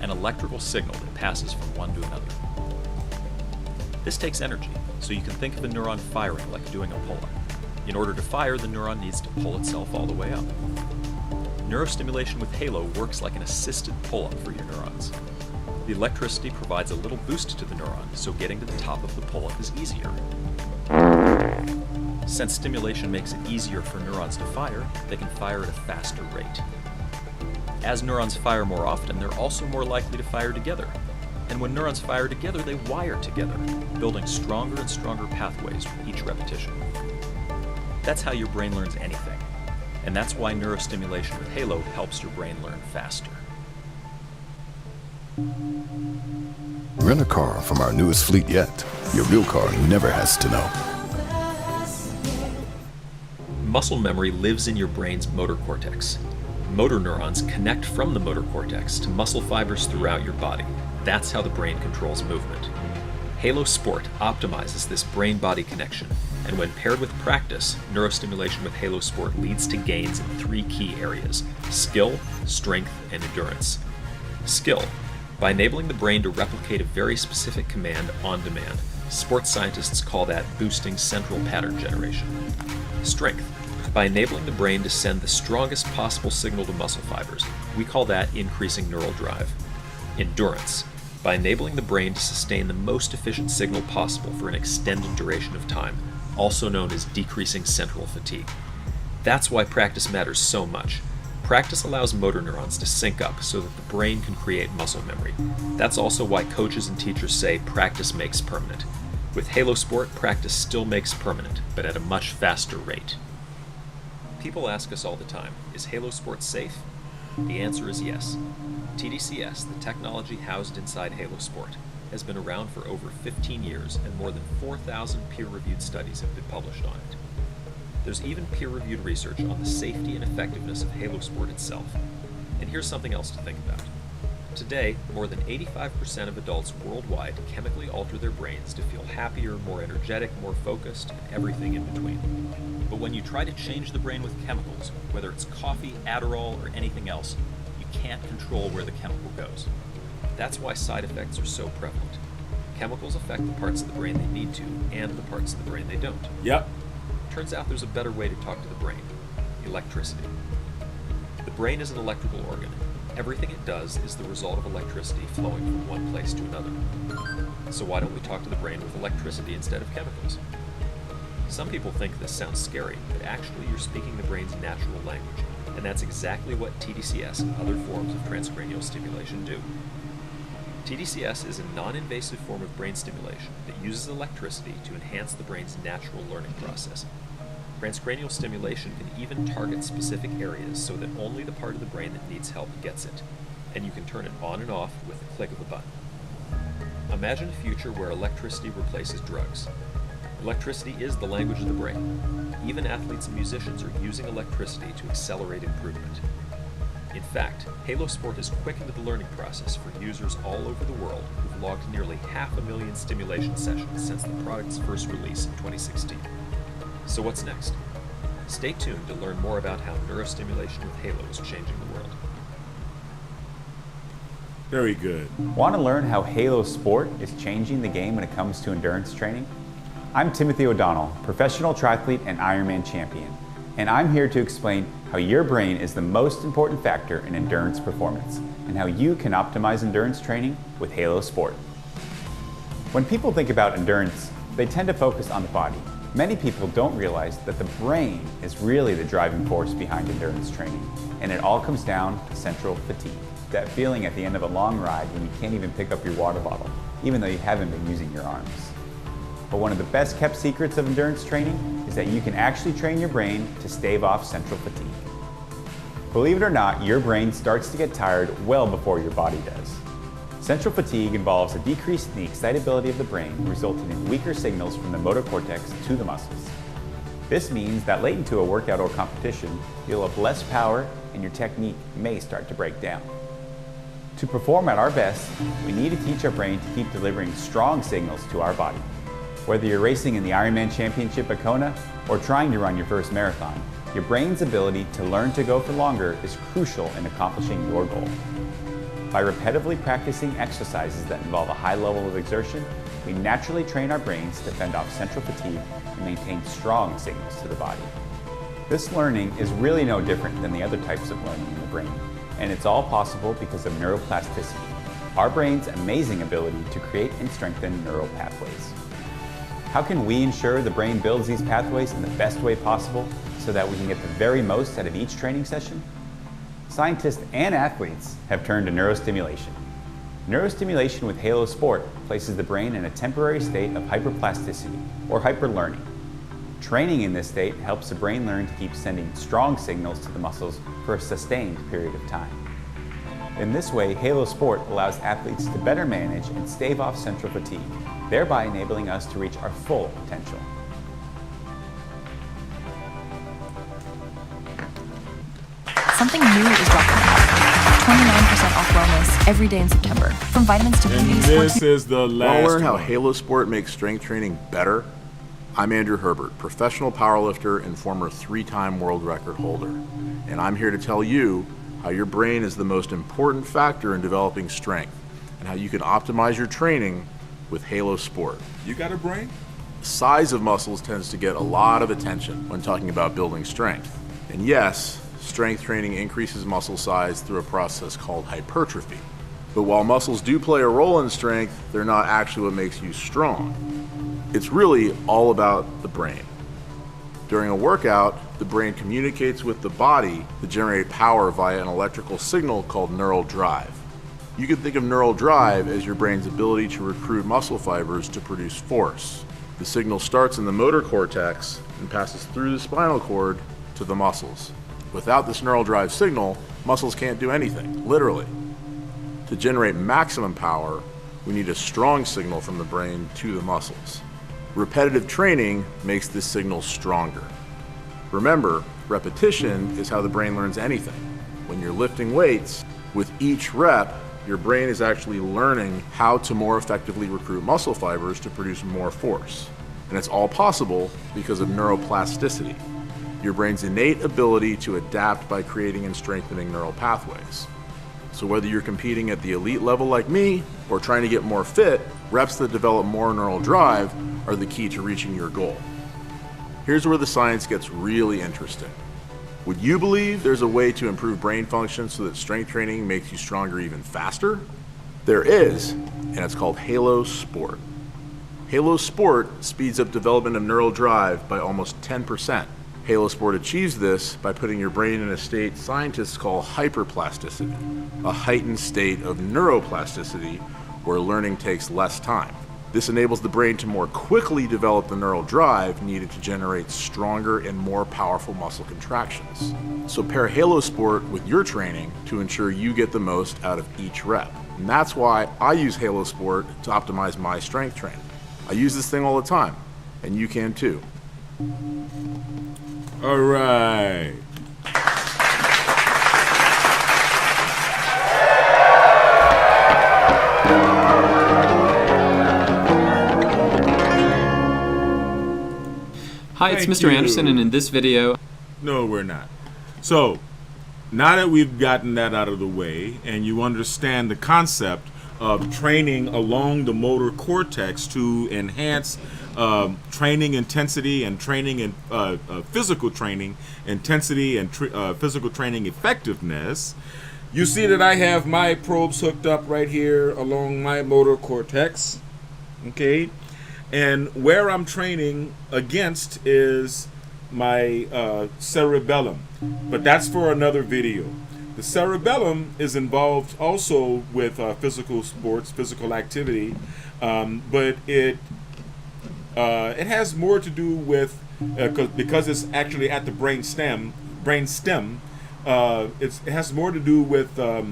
an electrical signal that passes from one to another. This takes energy, so you can think of a neuron firing like doing a pull-up. In order to fire, the neuron needs to pull itself all the way up. Neurostimulation with Halo works like an assisted pull-up for your neurons. The electricity provides a little boost to the neuron, so getting to the top of the pull-up is easier. Since stimulation makes it easier for neurons to fire, they can fire at a faster rate. As neurons fire more often, they're also more likely to fire together. And when neurons fire together, they wire together, building stronger and stronger pathways with each repetition. That's how your brain learns anything. And that's why neurostimulation with Halo helps your brain learn faster. Rent a car from our newest fleet yet. Your real car never has to know. Muscle memory lives in your brain's motor cortex. Motor neurons connect from the motor cortex to muscle fibers throughout your body. That's how the brain controls movement. Halo Sport optimizes this brain-body connection, and when paired with practice, neurostimulation with Halo Sport leads to gains in 3 key areas: skill, strength, and endurance. Skill. By enabling the brain to replicate a very specific command on demand, sports scientists call that boosting central pattern generation. Strength. By enabling the brain to send the strongest possible signal to muscle fibers, we call that increasing neural drive. Endurance. By enabling the brain to sustain the most efficient signal possible for an extended duration of time, also known as decreasing central fatigue. That's why practice matters so much. Practice allows motor neurons to sync up so that the brain can create muscle memory. That's also why coaches and teachers say practice makes permanent. With Halo Sport, practice still makes permanent, but at a much faster rate. People ask us all the time, is Halo Sport safe? The answer is yes. TDCS, the technology housed inside Halo Sport, has been around for over 15 years and more than 4,000 peer-reviewed studies have been published on it. There's even peer-reviewed research on the safety and effectiveness of Halo Sport itself. And here's something else to think about. Today, more than 85% of adults worldwide chemically alter their brains to feel happier, more energetic, more focused, and everything in between. But when you try to change the brain with chemicals, whether it's coffee, Adderall, or anything else, you can't control where the chemical goes. That's why side effects are so prevalent. Chemicals affect the parts of the brain they need to, and the parts of the brain they don't. Yep. Turns out there's a better way to talk to the brain: electricity. The brain is an electrical organ. Everything it does is the result of electricity flowing from one place to another. So why don't we talk to the brain with electricity instead of chemicals? Some people think this sounds scary, but actually you're speaking the brain's natural language, and that's exactly what TDCS and other forms of transcranial stimulation do. TDCS is a non-invasive form of brain stimulation that uses electricity to enhance the brain's natural learning process. Transcranial stimulation can even target specific areas so that only the part of the brain that needs help gets it, and you can turn it on and off with the click of a button. Imagine a future where electricity replaces drugs. Electricity is the language of the brain. Even athletes and musicians are using electricity to accelerate improvement. In fact, Halo Sport has quickened the learning process for users all over the world who've logged nearly 500,000 stimulation sessions since the product's first release in 2016. So what's next? Stay tuned to learn more about how neurostimulation with Halo is changing the world. Very good. Want to learn how Halo Sport is changing the game when it comes to endurance training? I'm Timothy O'Donnell, professional triathlete and Ironman champion, and I'm here to explain how your brain is the most important factor in endurance performance and how you can optimize endurance training with Halo Sport. When people think about endurance, they tend to focus on the body. Many people don't realize that the brain is really the driving force behind endurance training, and it all comes down to central fatigue. That feeling at the end of a long ride when you can't even pick up your water bottle, even though you haven't been using your arms. But one of the best kept secrets of endurance training is that you can actually train your brain to stave off central fatigue. Believe it or not, your brain starts to get tired well before your body does. Central fatigue involves a decrease in the excitability of the brain, resulting in weaker signals from the motor cortex to the muscles. This means that late into a workout or competition, you'll have less power and your technique may start to break down. To perform at our best, we need to teach our brain to keep delivering strong signals to our body. Whether you're racing in the Ironman Championship at Kona or trying to run your first marathon, your brain's ability to learn to go for longer is crucial in accomplishing your goal. By repetitively practicing exercises that involve a high level of exertion, we naturally train our brains to fend off central fatigue and maintain strong signals to the body. This learning is really no different than the other types of learning in the brain, and it's all possible because of neuroplasticity, our brain's amazing ability to create and strengthen neural pathways. How can we ensure the brain builds these pathways in the best way possible so that we can get the very most out of each training session? Scientists and athletes have turned to neurostimulation. Neurostimulation with Halo Sport places the brain in a temporary state of hyperplasticity, or hyperlearning. Training in this state helps the brain learn to keep sending strong signals to the muscles for a sustained period of time. In this way, Halo Sport allows athletes to better manage and stave off central fatigue, thereby enabling us to reach our full potential. Something new is dropping out. 29% off wellness every day in September. From vitamins to beauty, This is the last Want to learn how one. Halo Sport makes strength training better? I'm Andrew Herbert, professional powerlifter and former 3-time world record holder. And I'm here to tell you how your brain is the most important factor in developing strength and how you can optimize your training with Halo Sport. You got a brain? Size of muscles tends to get a lot of attention when talking about building strength. And yes, strength training increases muscle size through a process called hypertrophy. But while muscles do play a role in strength, they're not actually what makes you strong. It's really all about the brain. During a workout, the brain communicates with the body to generate power via an electrical signal called neural drive. You can think of neural drive as your brain's ability to recruit muscle fibers to produce force. The signal starts in the motor cortex and passes through the spinal cord to the muscles. Without this neural drive signal, muscles can't do anything, literally. To generate maximum power, we need a strong signal from the brain to the muscles. Repetitive training makes this signal stronger. Remember, repetition is how the brain learns anything. When you're lifting weights, with each rep, your brain is actually learning how to more effectively recruit muscle fibers to produce more force. And it's all possible because of neuroplasticity, your brain's innate ability to adapt by creating and strengthening neural pathways. So whether you're competing at the elite level like me or trying to get more fit, reps that develop more neural drive are the key to reaching your goal. Here's where the science gets really interesting. Would you believe there's a way to improve brain function so that strength training makes you stronger even faster? There is, and it's called Halo Sport. Halo Sport speeds up development of neural drive by almost 10%. Halo Sport achieves this by putting your brain in a state scientists call hyperplasticity, a heightened state of neuroplasticity where learning takes less time. This enables the brain to more quickly develop the neural drive needed to generate stronger and more powerful muscle contractions. So pair Halo Sport with your training to ensure you get the most out of each rep. And that's why I use Halo Sport to optimize my strength training. I use this thing all the time, and you can too. All right. Hi, it's Thank Mr. you. Anderson, and in this video... No, we're not. So, now that we've gotten that out of the way, and you understand the concept of training along the motor cortex to enhance training intensity and training and physical training intensity and physical training effectiveness, you see that I have my probes hooked up right here along my motor cortex, okay? And where I'm training against is my cerebellum, but that's for another video. The cerebellum is involved also with physical sports, physical activity, but it has more to do with because it's actually at the brain stem. It has more to do with the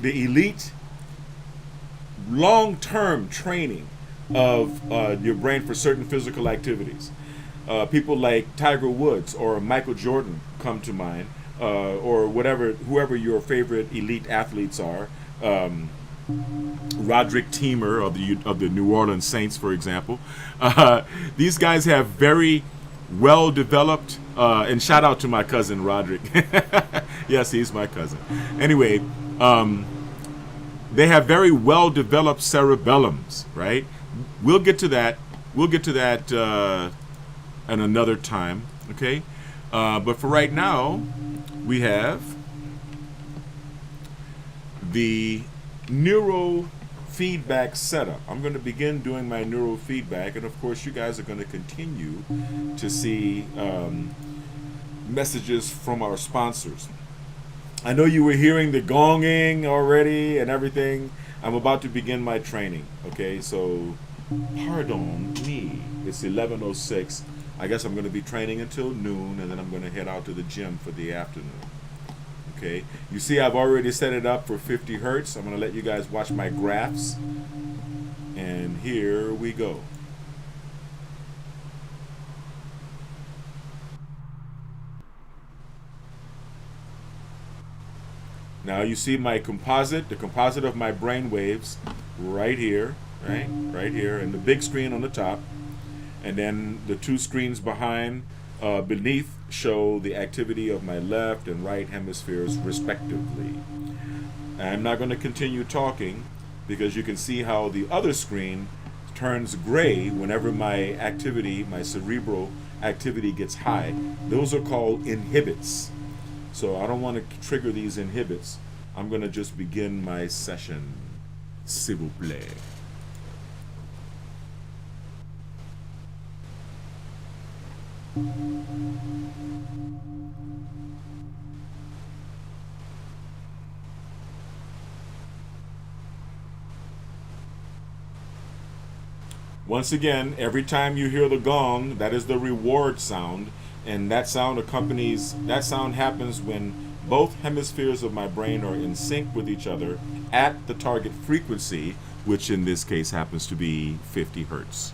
elite long-term training of your brain for certain physical activities. People like Tiger Woods or Michael Jordan come to mind, or whoever your favorite elite athletes are. Roderick Teamer of the New Orleans Saints, for example. These guys have very well-developed, and shout out to my cousin Roderick. Yes, he's my cousin. Anyway, they have very well-developed cerebellums, right? We'll get to that. We'll get to that at another time, okay? But for right now, we have the neurofeedback setup. I'm going to begin doing my neurofeedback, and of course you guys are going to continue to see messages from our sponsors. I know you were hearing the gonging already and everything. I'm about to begin my training, okay? So pardon me. It's 11:06. I guess I'm going to be training until noon, and then I'm going to head out to the gym for the afternoon. Okay, you see I've already set it up for 50 hertz. I'm going to let you guys watch my graphs. And here we go. Now you see my composite, the composite of my brain waves right here, right? Right here, and the big screen on the top. And then the two screens beneath show the activity of my left and right hemispheres respectively. I'm not going to continue talking because you can see how the other screen turns gray whenever my activity, my cerebral activity gets high. Those are called inhibits. So I don't want to trigger these inhibits. I'm going to just begin my session. S'il vous plaît. Once again, every time you hear the gong, that is the reward sound, and that sound happens when both hemispheres of my brain are in sync with each other at the target frequency, which in this case happens to be 50 hertz.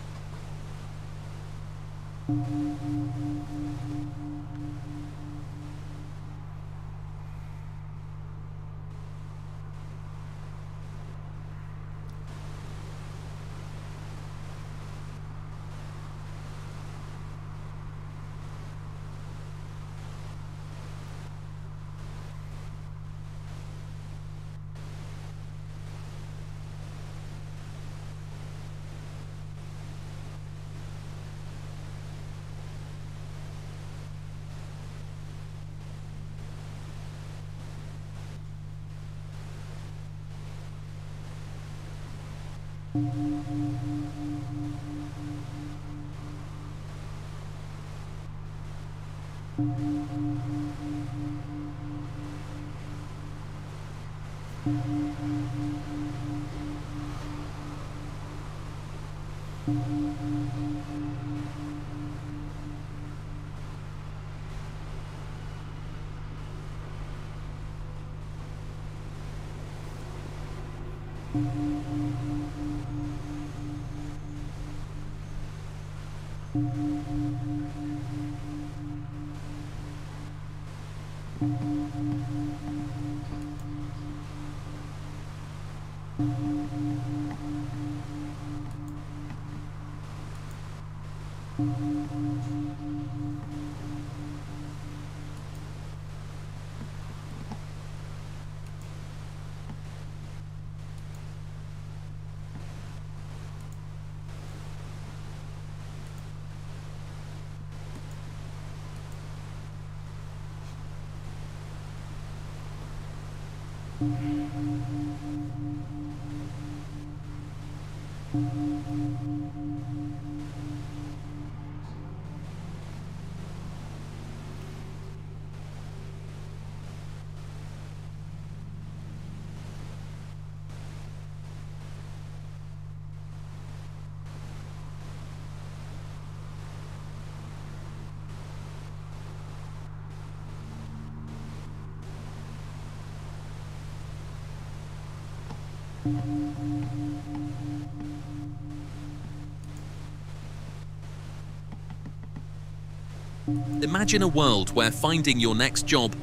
Imagine a world where finding your next job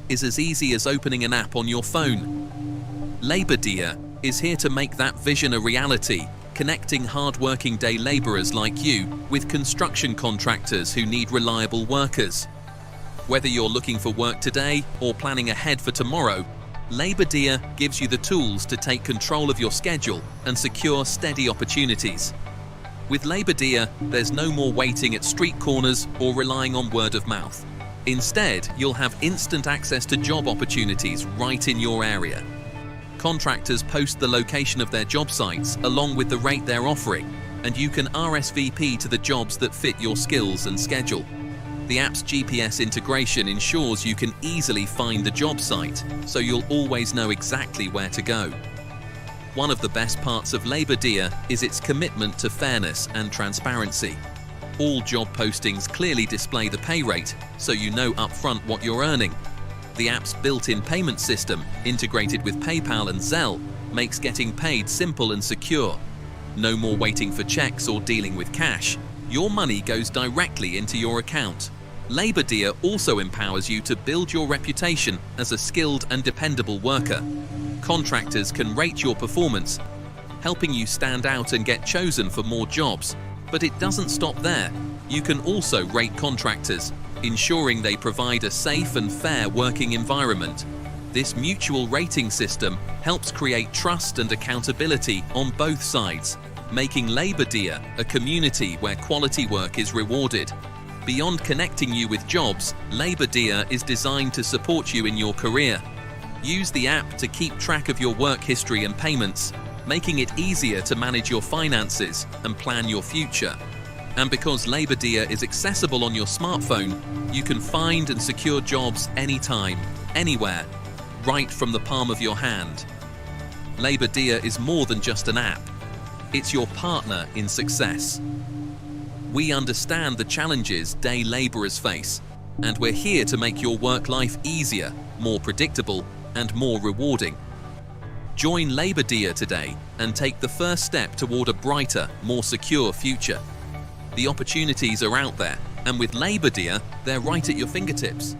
is as easy as opening an app on your phone. Labor Dia is here to make that vision a reality, connecting hard-working day laborers like you with construction contractors who need reliable workers. Whether you're looking for work today or planning ahead for tomorrow, Labor Dia gives you the tools to take control of your schedule and secure steady opportunities. With Labor Dia, there's no more waiting at street corners or relying on word of mouth. Instead, you'll have instant access to job opportunities right in your area. Contractors post the location of their job sites along with the rate they're offering, and you can RSVP to the jobs that fit your skills and schedule. The app's GPS integration ensures you can easily find the job site, so you'll always know exactly where to go. One of the best parts of Labor Dia is its commitment to fairness and transparency. All job postings clearly display the pay rate, so you know upfront what you're earning. The app's built-in payment system, integrated with PayPal and Zelle, makes getting paid simple and secure. No more waiting for checks or dealing with cash. Your money goes directly into your account. Labor Dia also empowers you to build your reputation as a skilled and dependable worker. Contractors can rate your performance, helping you stand out and get chosen for more jobs. But it doesn't stop there. You can also rate contractors, ensuring they provide a safe and fair working environment. This mutual rating system helps create trust and accountability on both sides, making Labor Dia a community where quality work is rewarded. Beyond connecting you with jobs, Labor Dia is designed to support you in your career. Use the app to keep track of your work history and payments, making it easier to manage your finances and plan your future. And because Labor Dia is accessible on your smartphone, you can find and secure jobs anytime, anywhere, right from the palm of your hand. Labor Dia is more than just an app. It's your partner in success. We understand the challenges day laborers face, and we're here to make your work life easier, more predictable, and more rewarding. Join Labor Dia today and take the first step toward a brighter, more secure future. The opportunities are out there, and with Labor Dia, they're right at your fingertips.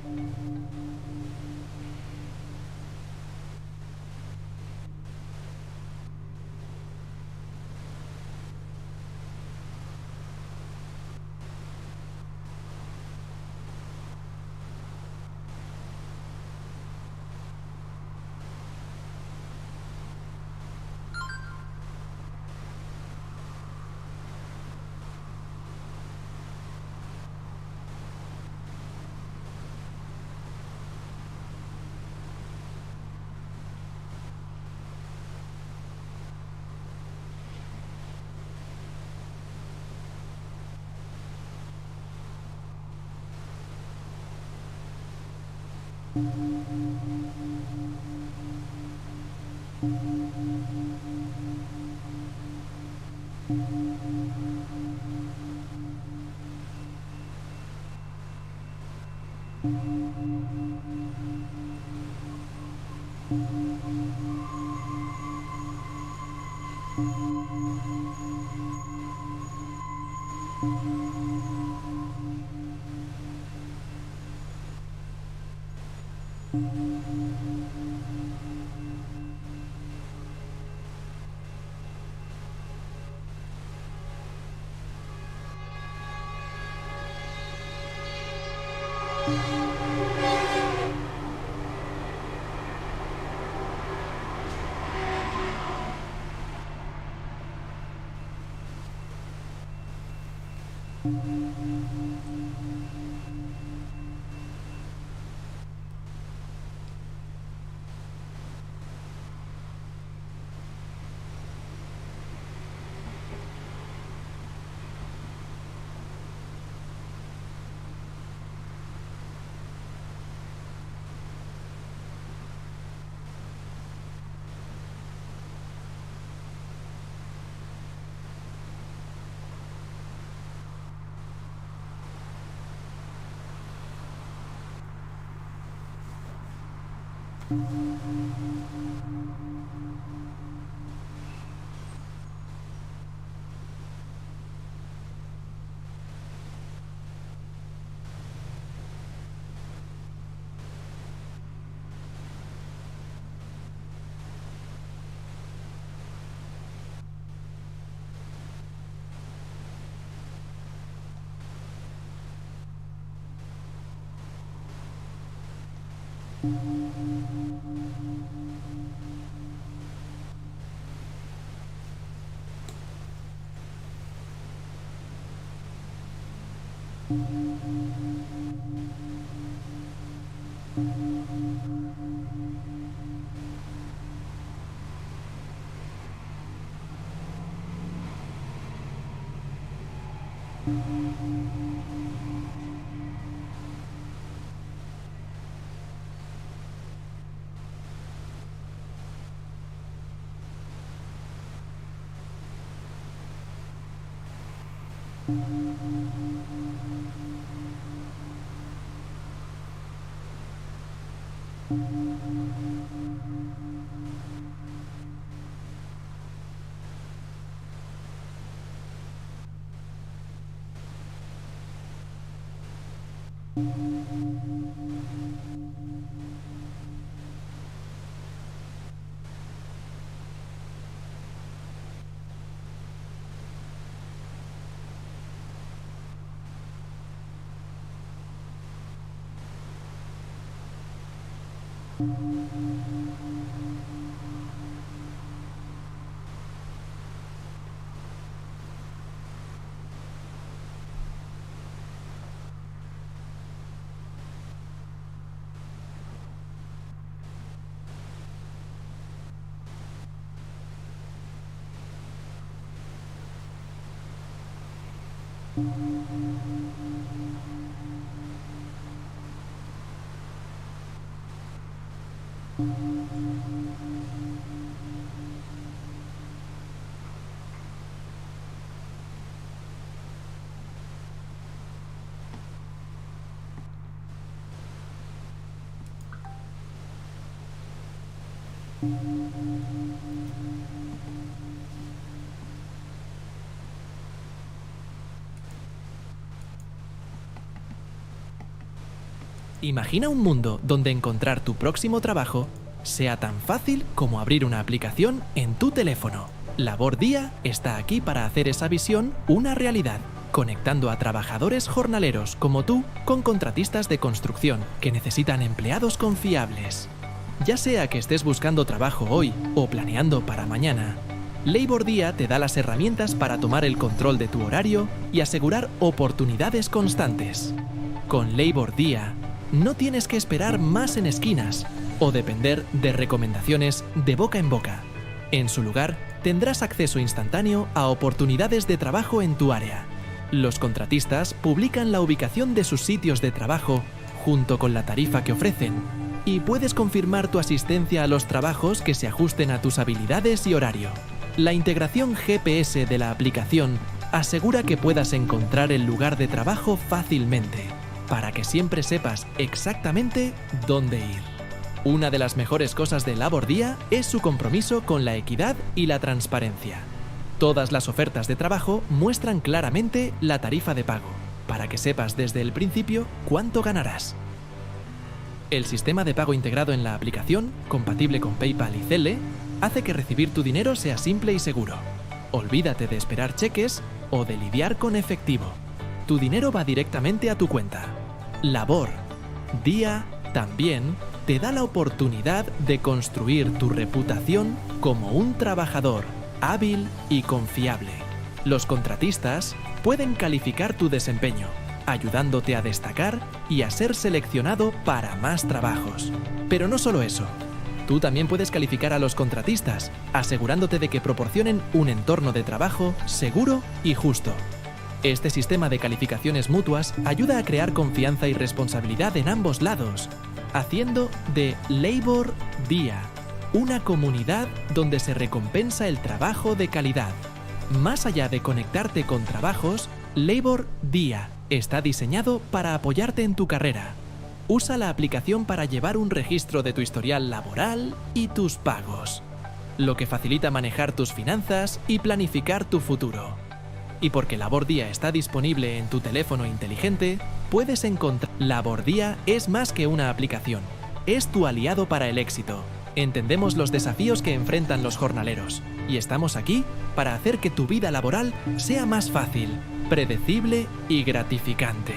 Imagina un mundo donde encontrar tu próximo trabajo sea tan fácil como abrir una aplicación en tu teléfono. Labor Día está aquí para hacer esa visión una realidad, conectando a trabajadores jornaleros como tú con contratistas de construcción que necesitan empleados confiables. Ya sea que estés buscando trabajo hoy o planeando para mañana, Labor Día te da las herramientas para tomar el control de tu horario y asegurar oportunidades constantes. Con Labor Día, no tienes que esperar más en esquinas o depender de recomendaciones de boca en boca. En su lugar, tendrás acceso instantáneo a oportunidades de trabajo en tu área. Los contratistas publican la ubicación de sus sitios de trabajo junto con la tarifa que ofrecen y puedes confirmar tu asistencia a los trabajos que se ajusten a tus habilidades y horario. La integración GPS de la aplicación asegura que puedas encontrar el lugar de trabajo fácilmente, para que siempre sepas exactamente dónde ir. Una de las mejores cosas de Labor Día es su compromiso con la equidad y la transparencia. Todas las ofertas de trabajo muestran claramente la tarifa de pago, para que sepas desde el principio cuánto ganarás. El sistema de pago integrado en la aplicación, compatible con PayPal y Zelle, hace que recibir tu dinero sea simple y seguro. Olvídate de esperar cheques o de lidiar con efectivo. Tu dinero va directamente a tu cuenta. Labor Día también te da la oportunidad de construir tu reputación como un trabajador hábil y confiable. Los contratistas pueden calificar tu desempeño, ayudándote a destacar y a ser seleccionado para más trabajos. Pero no solo eso. Tú también puedes calificar a los contratistas, asegurándote de que proporcionen un entorno de trabajo seguro y justo. Este sistema de calificaciones mutuas ayuda a crear confianza y responsabilidad en ambos lados, haciendo de Labor Día una comunidad donde se recompensa el trabajo de calidad. Más allá de conectarte con trabajos, Labor Día está diseñado para apoyarte en tu carrera. Usa la aplicación para llevar un registro de tu historial laboral y tus pagos, lo que facilita manejar tus finanzas y planificar tu futuro. Y porque Labor Día está disponible en tu teléfono inteligente, puedes encontrar... Labor Día es más que una aplicación, es tu aliado para el éxito. Entendemos los desafíos que enfrentan los jornaleros y estamos aquí para hacer que tu vida laboral sea más fácil, predecible y gratificante.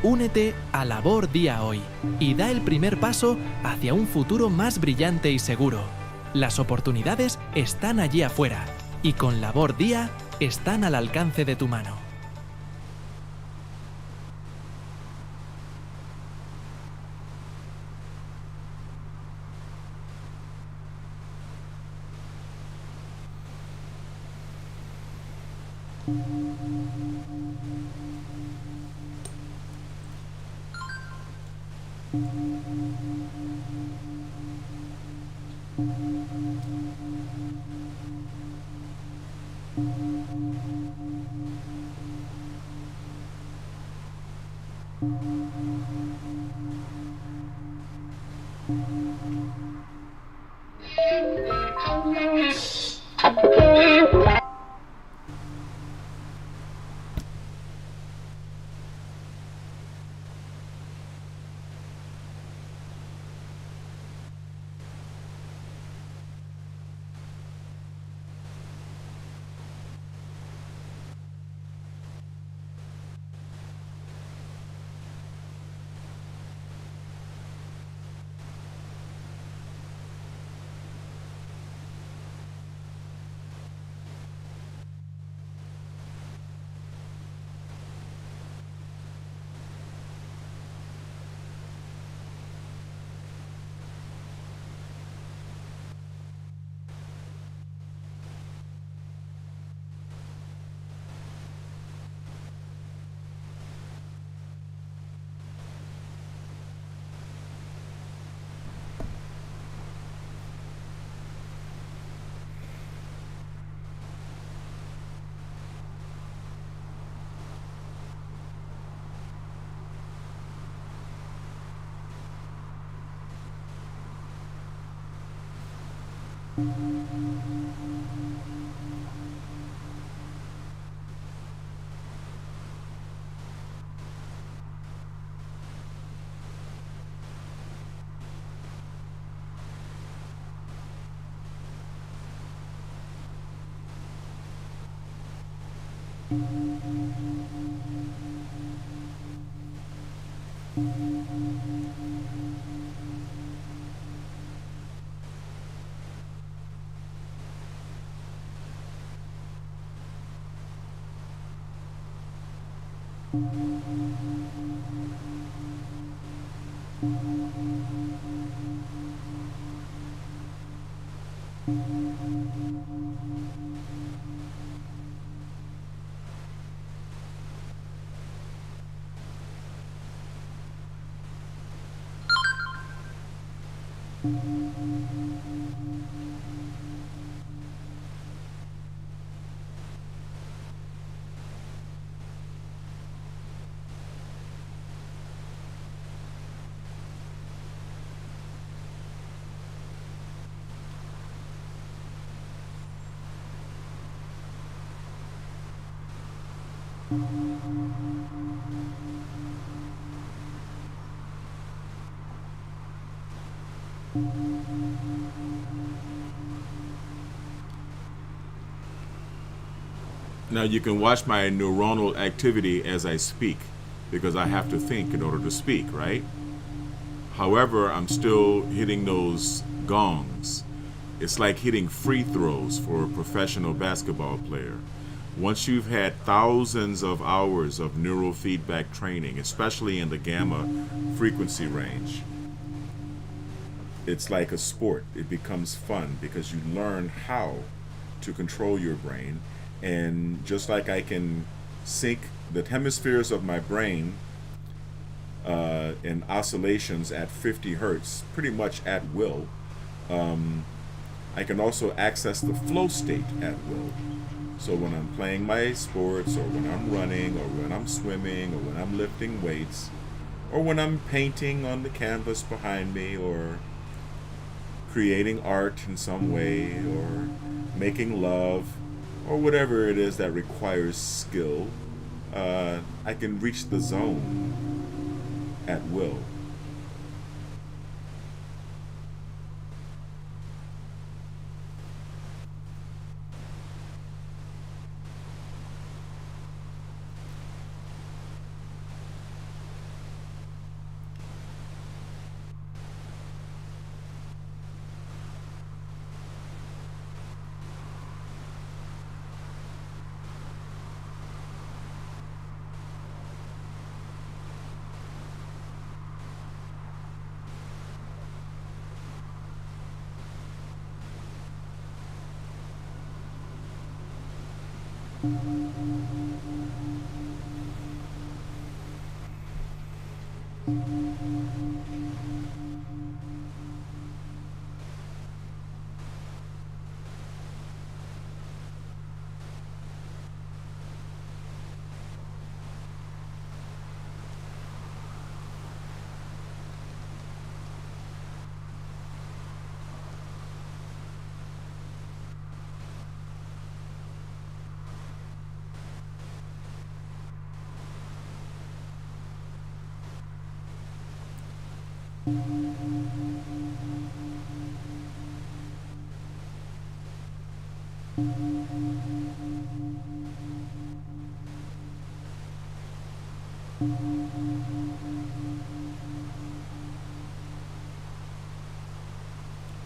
Únete a Labor Día Hoy y da el primer paso hacia un futuro más brillante y seguro. Las oportunidades están allí afuera y con Labor Día están al alcance de tu mano. Now you can watch my neuronal activity as I speak, because I have to think in order to speak, right? However, I'm still hitting those gongs. It's like hitting free throws for a professional basketball player. Once you've had thousands of hours of neurofeedback training, especially in the gamma frequency range, it's like a sport. It becomes fun because you learn how to control your brain. And just like I can sync the hemispheres of my brain in oscillations at 50 hertz, pretty much at will, I can also access the flow state at will. So when I'm playing my sports, or when I'm running, or when I'm swimming, or when I'm lifting weights, or when I'm painting on the canvas behind me, or creating art in some way, or making love, or whatever it is that requires skill, I can reach the zone at will.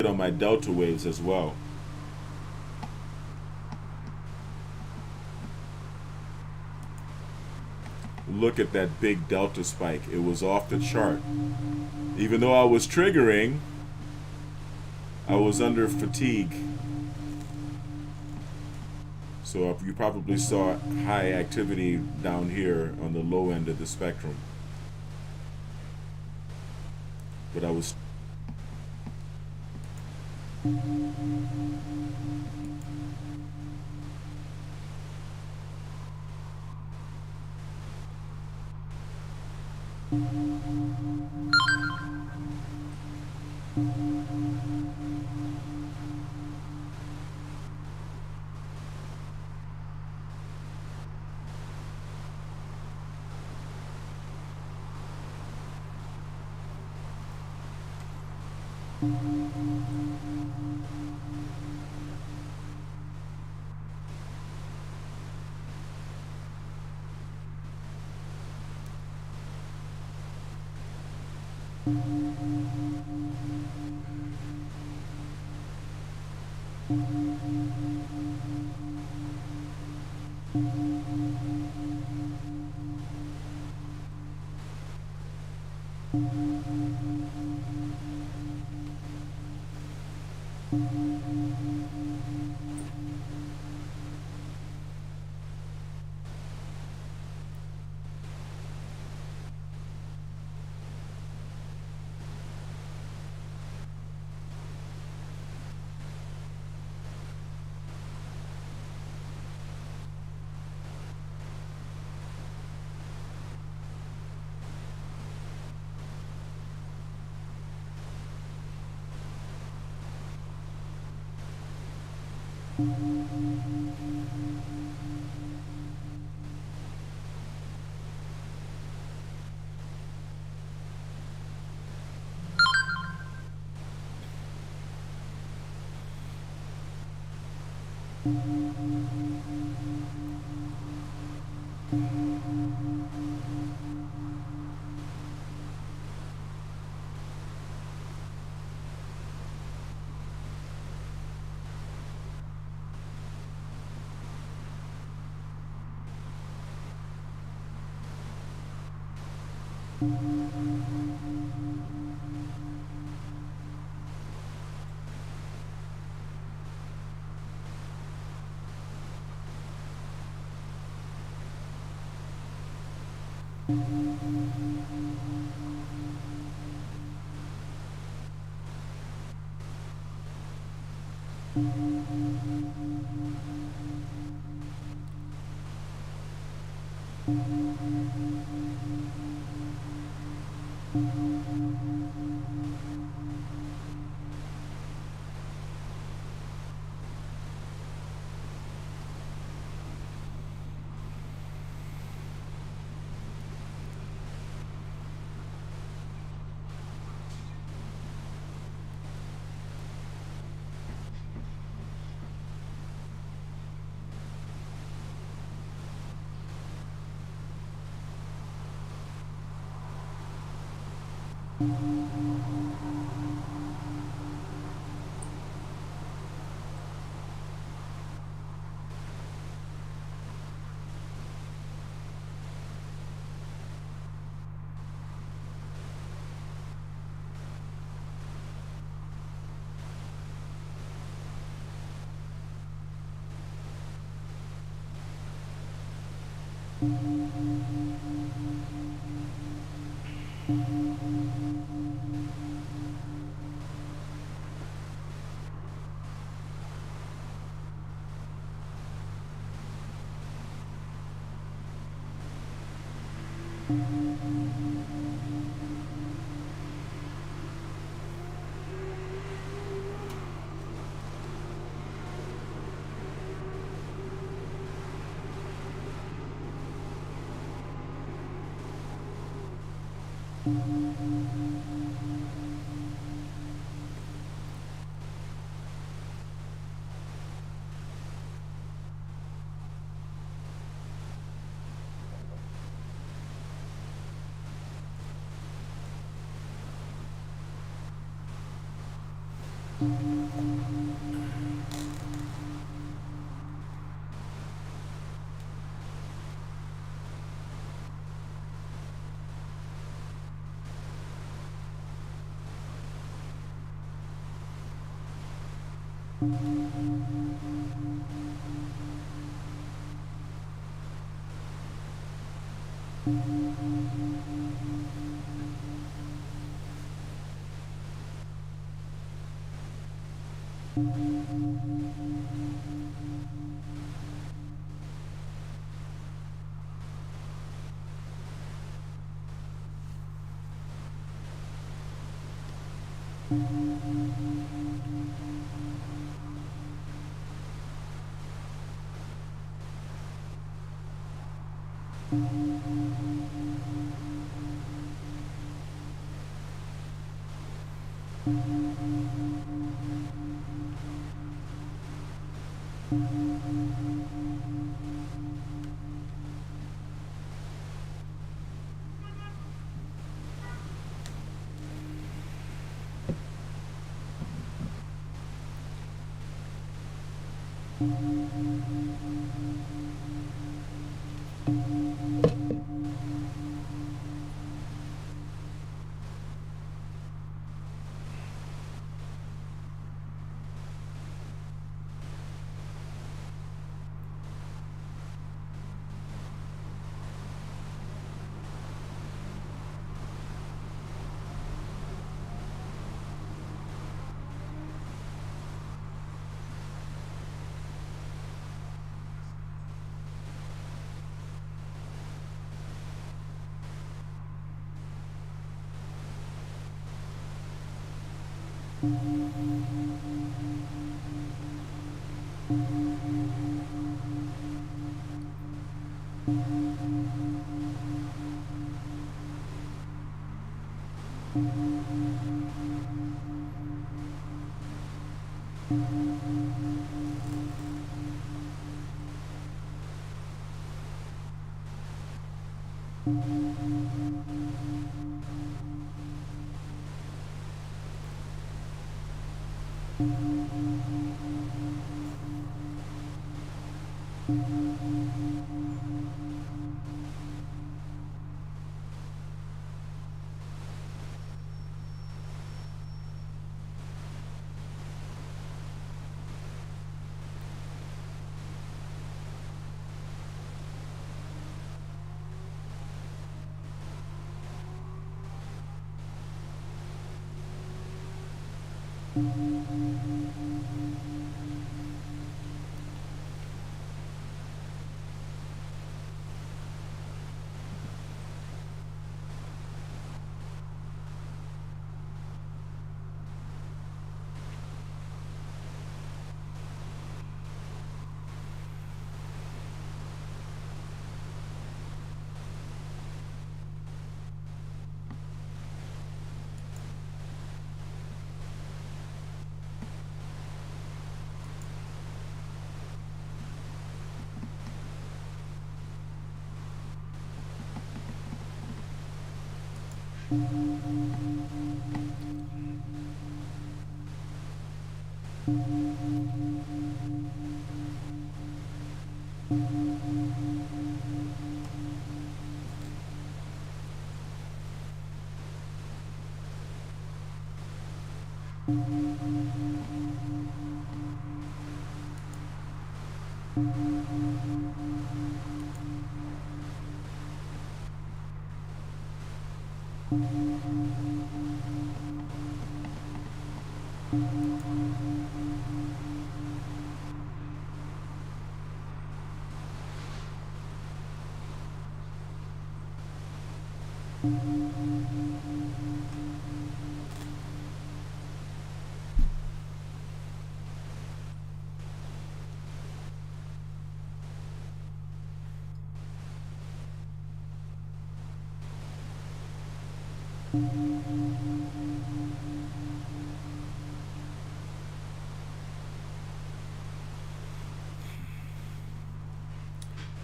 On my delta waves as well. Look at that big delta spike. It was off the chart. Even though I was triggering, I was under fatigue. So you probably saw high activity down here on the low end of the spectrum. But I was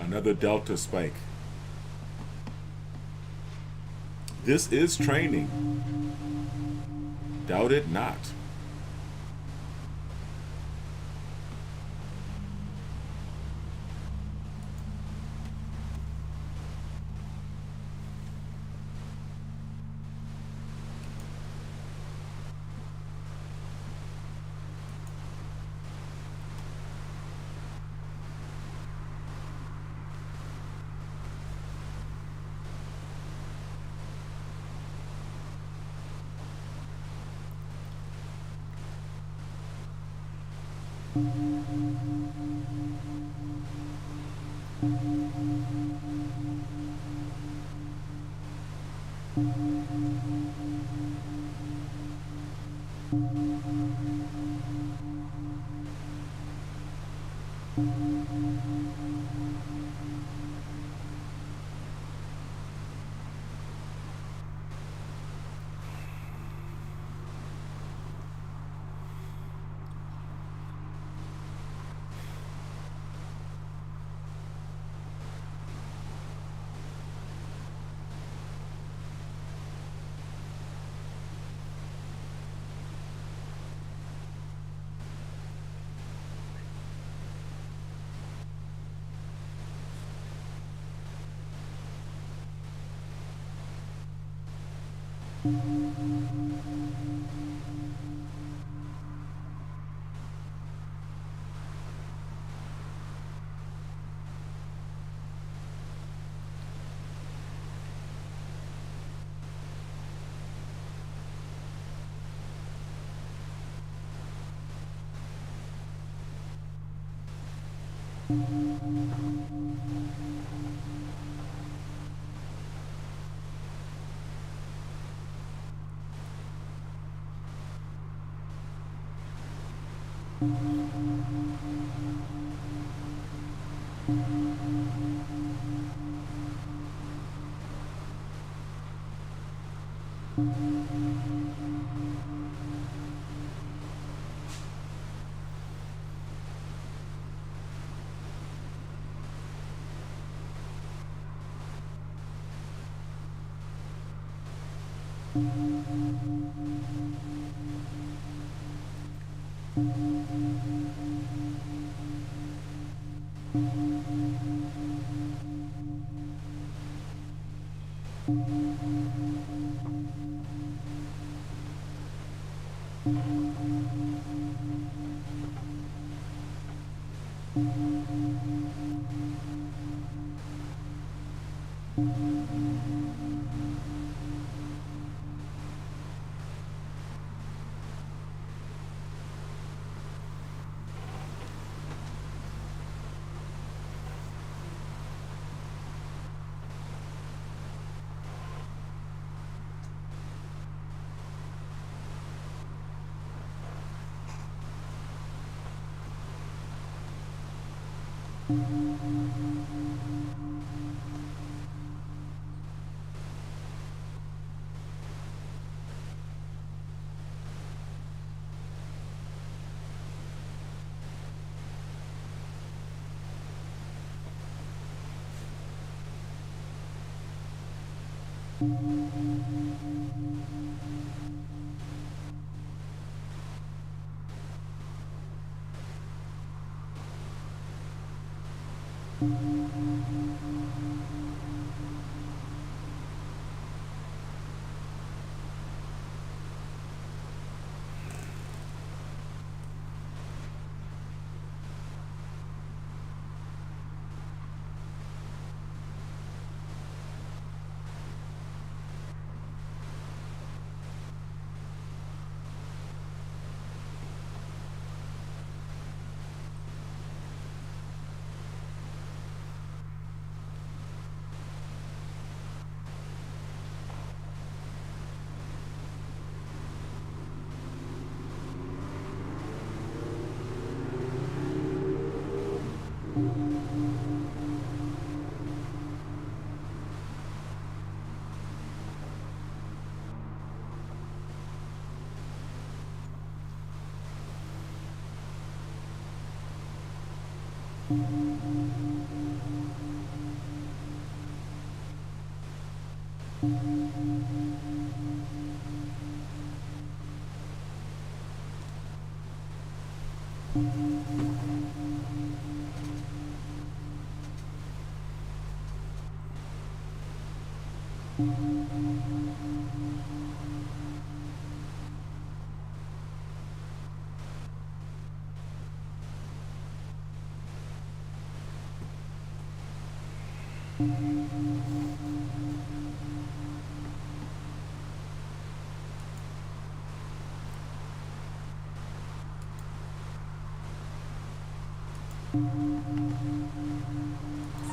Another delta spike. This is training. Doubt it not.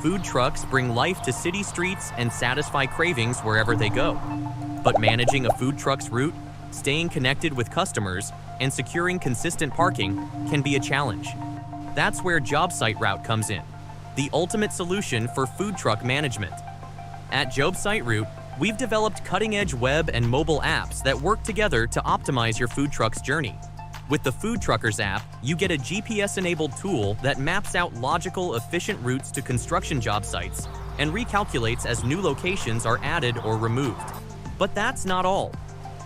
Food trucks bring life to city streets and satisfy cravings wherever they go. But managing a food truck's route, staying connected with customers, and securing consistent parking can be a challenge. That's where JobSite Route comes in, the ultimate solution for food truck management. At JobSite Route, we've developed cutting-edge web and mobile apps that work together to optimize your food truck's journey. With the Food Truckers app, you get a GPS-enabled tool that maps out logical, efficient routes to construction job sites and recalculates as new locations are added or removed. But that's not all.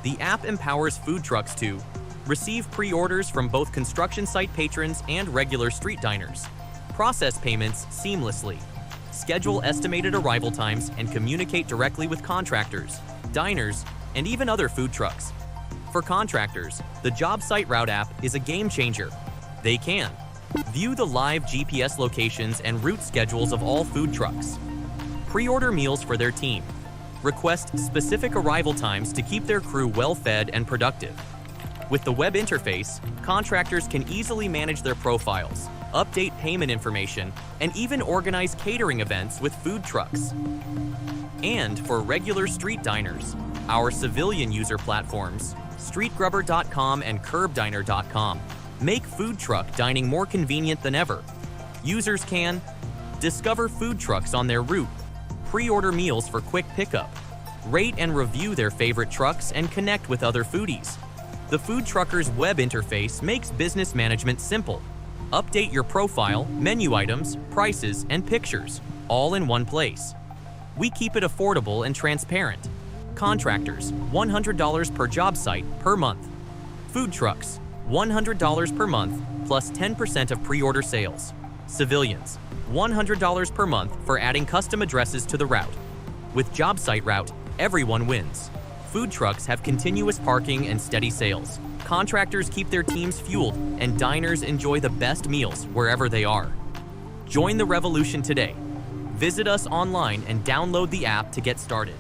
The app empowers food trucks to receive pre-orders from both construction site patrons and regular street diners, process payments seamlessly, schedule estimated arrival times, and communicate directly with contractors, diners, and even other food trucks. For contractors, the JobSite Route app is a game changer. They can view the live GPS locations and route schedules of all food trucks, pre-order meals for their team, request specific arrival times to keep their crew well-fed and productive. With the web interface, contractors can easily manage their profiles, update payment information, and even organize catering events with food trucks. And for regular street diners, our civilian user platforms, StreetGrubber.com and CurbDiner.com, make food truck dining more convenient than ever. Users can discover food trucks on their route, pre-order meals for quick pickup, rate and review their favorite trucks, and connect with other foodies. The Food Truckers web interface makes business management simple. Update your profile, menu items, prices, and pictures, all in one place. We keep it affordable and transparent. Contractors, $100 per job site per month. Food trucks, $100 per month plus 10% of pre-order sales. Civilians, $100 per month for adding custom addresses to the route. With JobSite Route, everyone wins. Food trucks have continuous parking and steady sales. Contractors keep their teams fueled, and diners enjoy the best meals wherever they are. Join the revolution today. Visit us online and download the app to get started.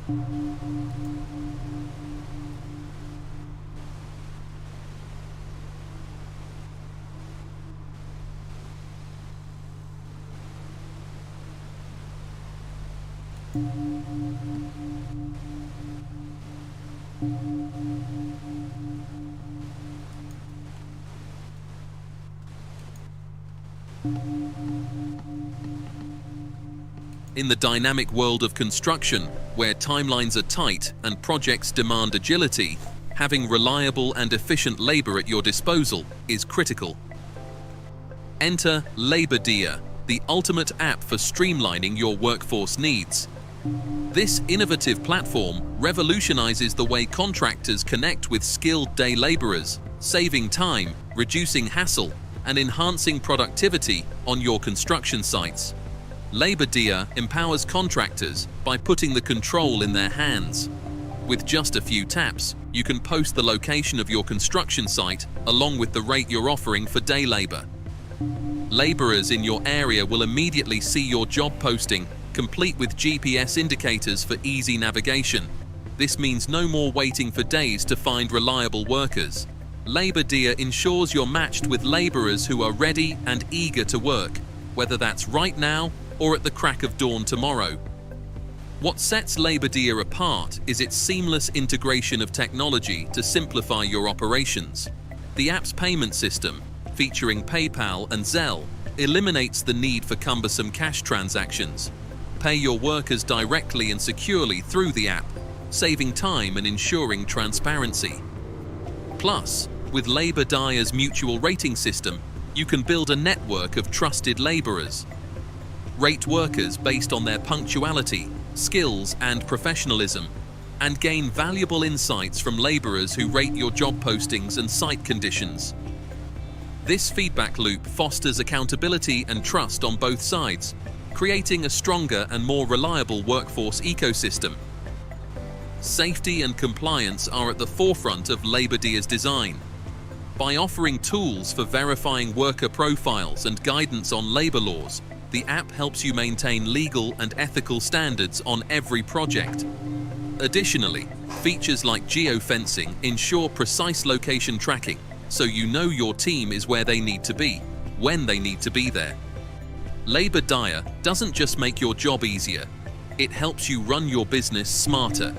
In the dynamic world of construction, where timelines are tight and projects demand agility, having reliable and efficient labor at your disposal is critical. Enter LaborDia, the ultimate app for streamlining your workforce needs. This innovative platform revolutionizes the way contractors connect with skilled day laborers, saving time, reducing hassle, and enhancing productivity on your construction sites. LaborDia empowers contractors by putting the control in their hands. With just a few taps, you can post the location of your construction site along with the rate you're offering for day labor. Laborers in your area will immediately see your job posting, complete with GPS indicators for easy navigation. This means no more waiting for days to find reliable workers. LaborDia ensures you're matched with laborers who are ready and eager to work, whether that's right now or at the crack of dawn tomorrow. What sets LaborDia apart is its seamless integration of technology to simplify your operations. The app's payment system, featuring PayPal and Zelle, eliminates the need for cumbersome cash transactions. Pay your workers directly and securely through the app, saving time and ensuring transparency. Plus, with LaborDia's mutual rating system, you can build a network of trusted laborers. Rate workers based on their punctuality, skills, and professionalism, and gain valuable insights from laborers who rate your job postings and site conditions. This feedback loop fosters accountability and trust on both sides, creating a stronger and more reliable workforce ecosystem. Safety and compliance are at the forefront of LaborDia's design. By offering tools for verifying worker profiles and guidance on labor laws, the app helps you maintain legal and ethical standards on every project. Additionally, features like geofencing ensure precise location tracking, so you know your team is where they need to be, when they need to be there. LaborDia doesn't just make your job easier, it helps you run your business smarter.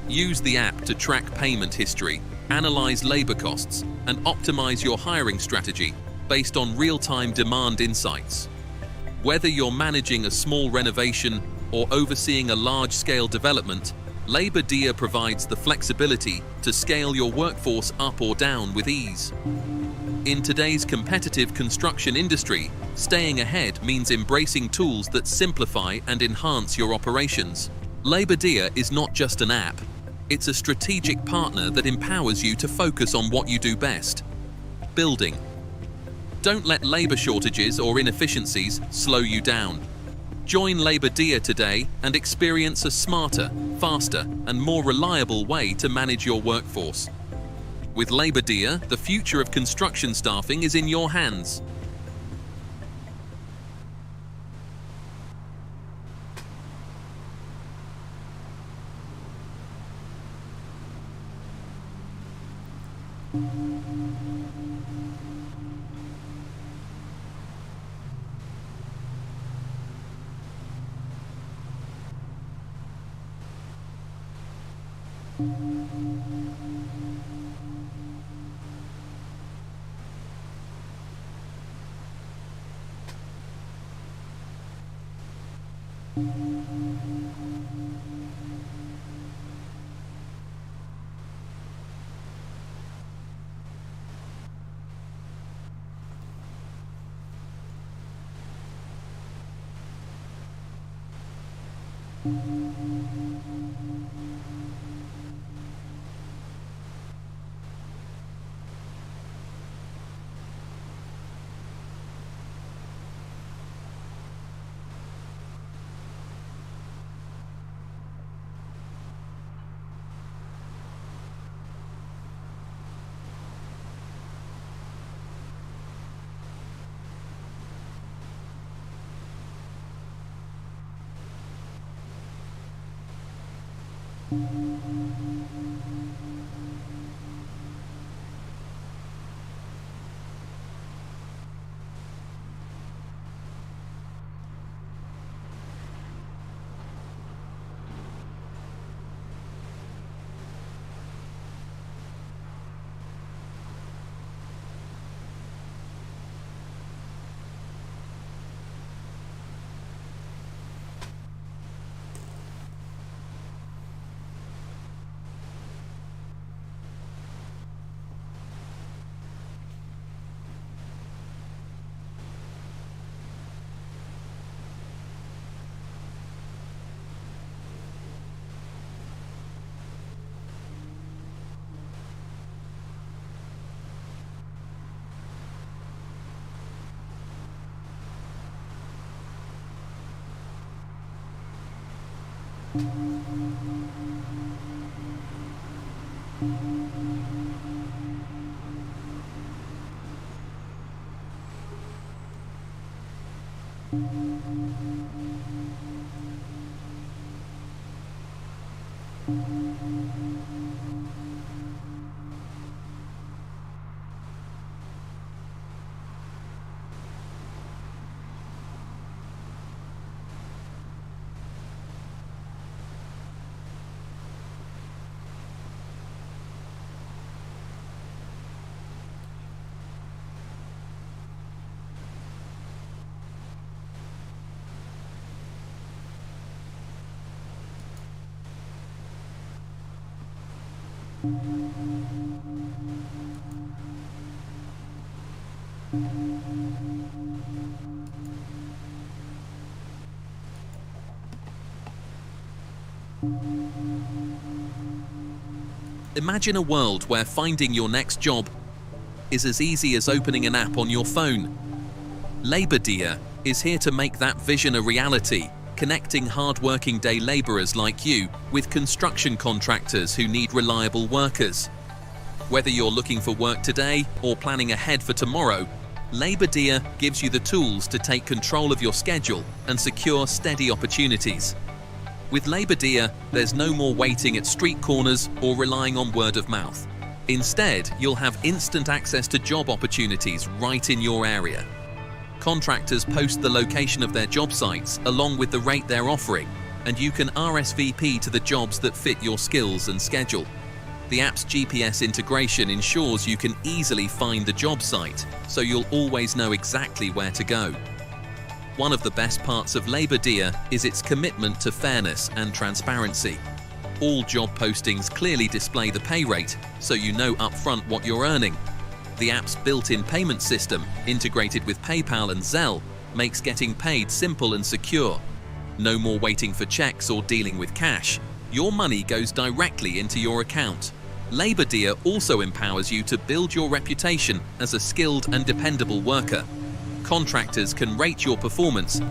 Use the app to track payment history, analyze labor costs, and optimize your hiring strategy based on real-time demand insights. Whether you're managing a small renovation or overseeing a large-scale development, LaborDia provides the flexibility to scale your workforce up or down with ease. In today's competitive construction industry, staying ahead means embracing tools that simplify and enhance your operations. LaborDia is not just an app, it's a strategic partner that empowers you to focus on what you do best: building. Don't let labor shortages or inefficiencies slow you down. Join LaborDia today and experience a smarter, faster, and more reliable way to manage your workforce. With LaborDia, the future of construction staffing is in your hands. Imagine a world where finding your next job is as easy as opening an app on your phone. LabourDia is here to make that vision a reality, connecting hard-working day labourers like you with construction contractors who need reliable workers. Whether you're looking for work today or planning ahead for tomorrow, LabourDia gives you the tools to take control of your schedule and secure steady opportunities. With LabourDia, there's no more waiting at street corners or relying on word of mouth. Instead, you'll have instant access to job opportunities right in your area. Contractors post the location of their job sites along with the rate they're offering, and you can RSVP to the jobs that fit your skills and schedule. The app's GPS integration ensures you can easily find the job site, so you'll always know exactly where to go. One of the best parts of LabourDia is its commitment to fairness and transparency. All job postings clearly display the pay rate, so you know upfront what you're earning. The app's built-in payment system, integrated with PayPal and Zelle, makes getting paid simple and secure. No more waiting for checks or dealing with cash. Your money goes directly into your account. LabourDia also empowers you to build your reputation as a skilled and dependable worker. Contractors can rate your performance,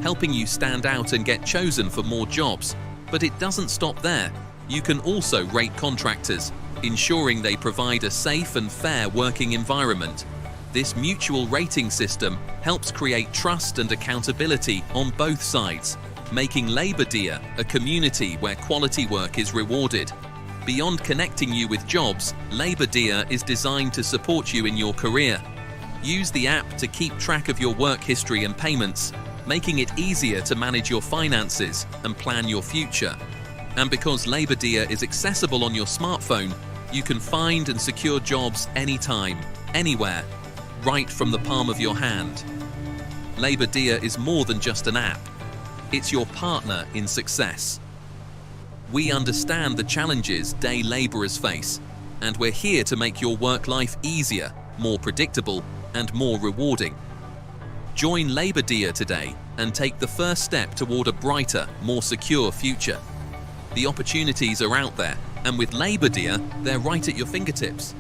helping you stand out and get chosen for more jobs. But it doesn't stop there. You can also rate contractors, ensuring they provide a safe and fair working environment. This mutual rating system helps create trust and accountability on both sides, making LabourDia a community where quality work is rewarded. Beyond connecting you with jobs, LabourDia is designed to support you in your career. Use the app to keep track of your work history and payments, making it easier to manage your finances and plan your future. And because LabourDia is accessible on your smartphone, you can find and secure jobs anytime, anywhere, right from the palm of your hand. LabourDia is more than just an app. It's your partner in success. We understand the challenges day labourers face, and we're here to make your work life easier, more predictable, and more rewarding. Join LabourDia today and take the first step toward a brighter, more secure future. The opportunities are out there, and with LabourDia, they're right at your fingertips.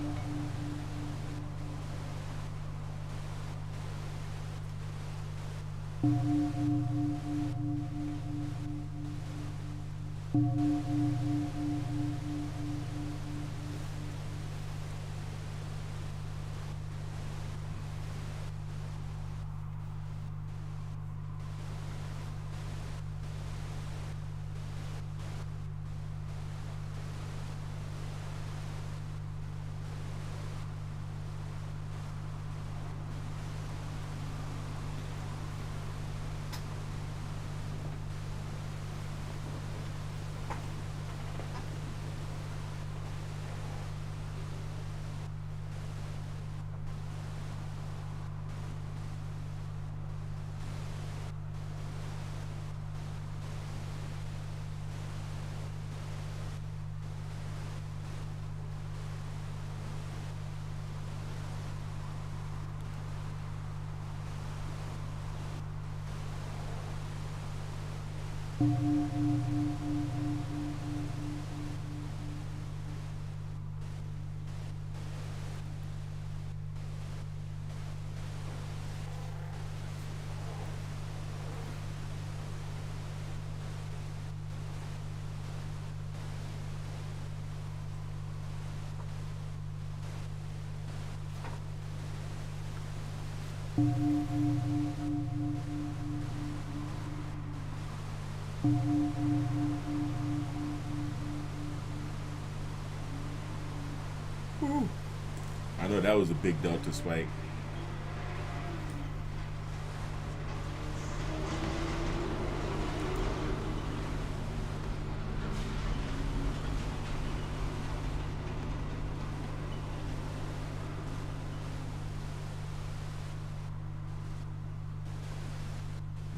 I know that was a big delta spike.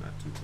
Not too bad.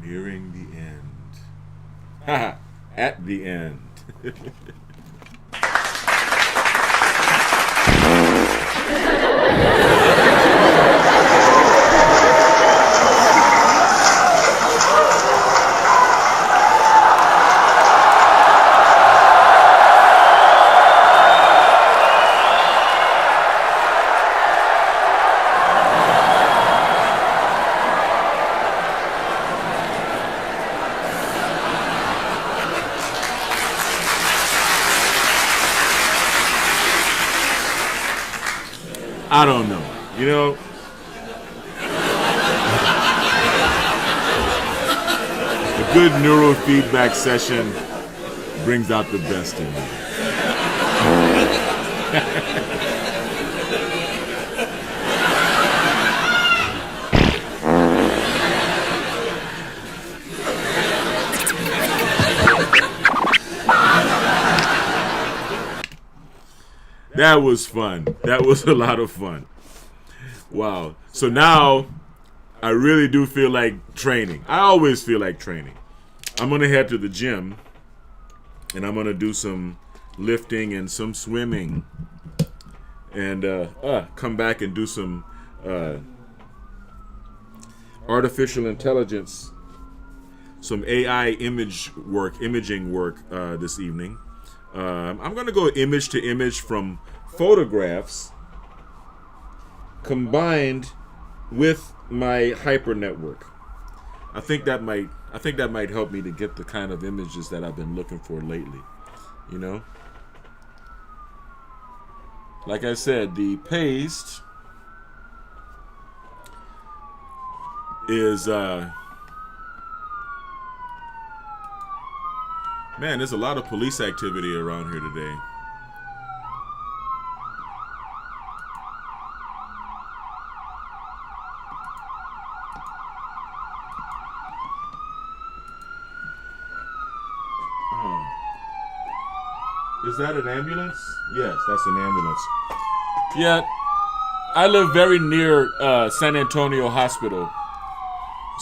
Nearing the end. Haha, at the end. I don't know. You know, a good neurofeedback session brings out the best in me. That was fun. That was a lot of fun. Wow. So now I really do feel like training. I always feel like training. I'm going to head to the gym and I'm going to do some lifting and some swimming and come back and do some artificial intelligence, some AI imaging work this evening. I'm going to go image to image from photographs combined with my hyper network. I think that might help me to get the kind of images that I've been looking for lately. You know? Like I said, the paste is man, there's a lot of police activity around here today. Is that an ambulance? Yes, that's an ambulance. Yeah, I live very near San Antonio Hospital.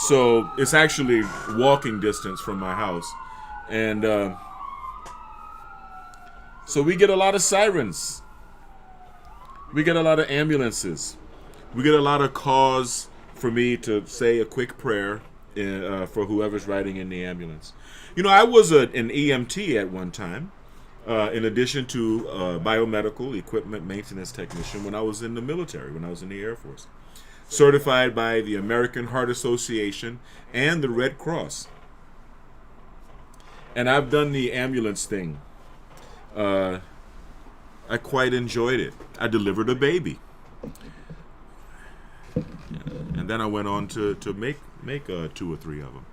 So it's actually walking distance from my house. And so we get a lot of sirens. We get a lot of ambulances. We get a lot of calls for me to say a quick prayer for whoever's riding in the ambulance. You know, I was an EMT at one time. In addition to biomedical equipment maintenance technician when I was in the military, when I was in the Air Force. Certified by the American Heart Association and the Red Cross. And I've done the ambulance thing. I quite enjoyed it. I delivered a baby. And then I went on to make 2 or 3 of them.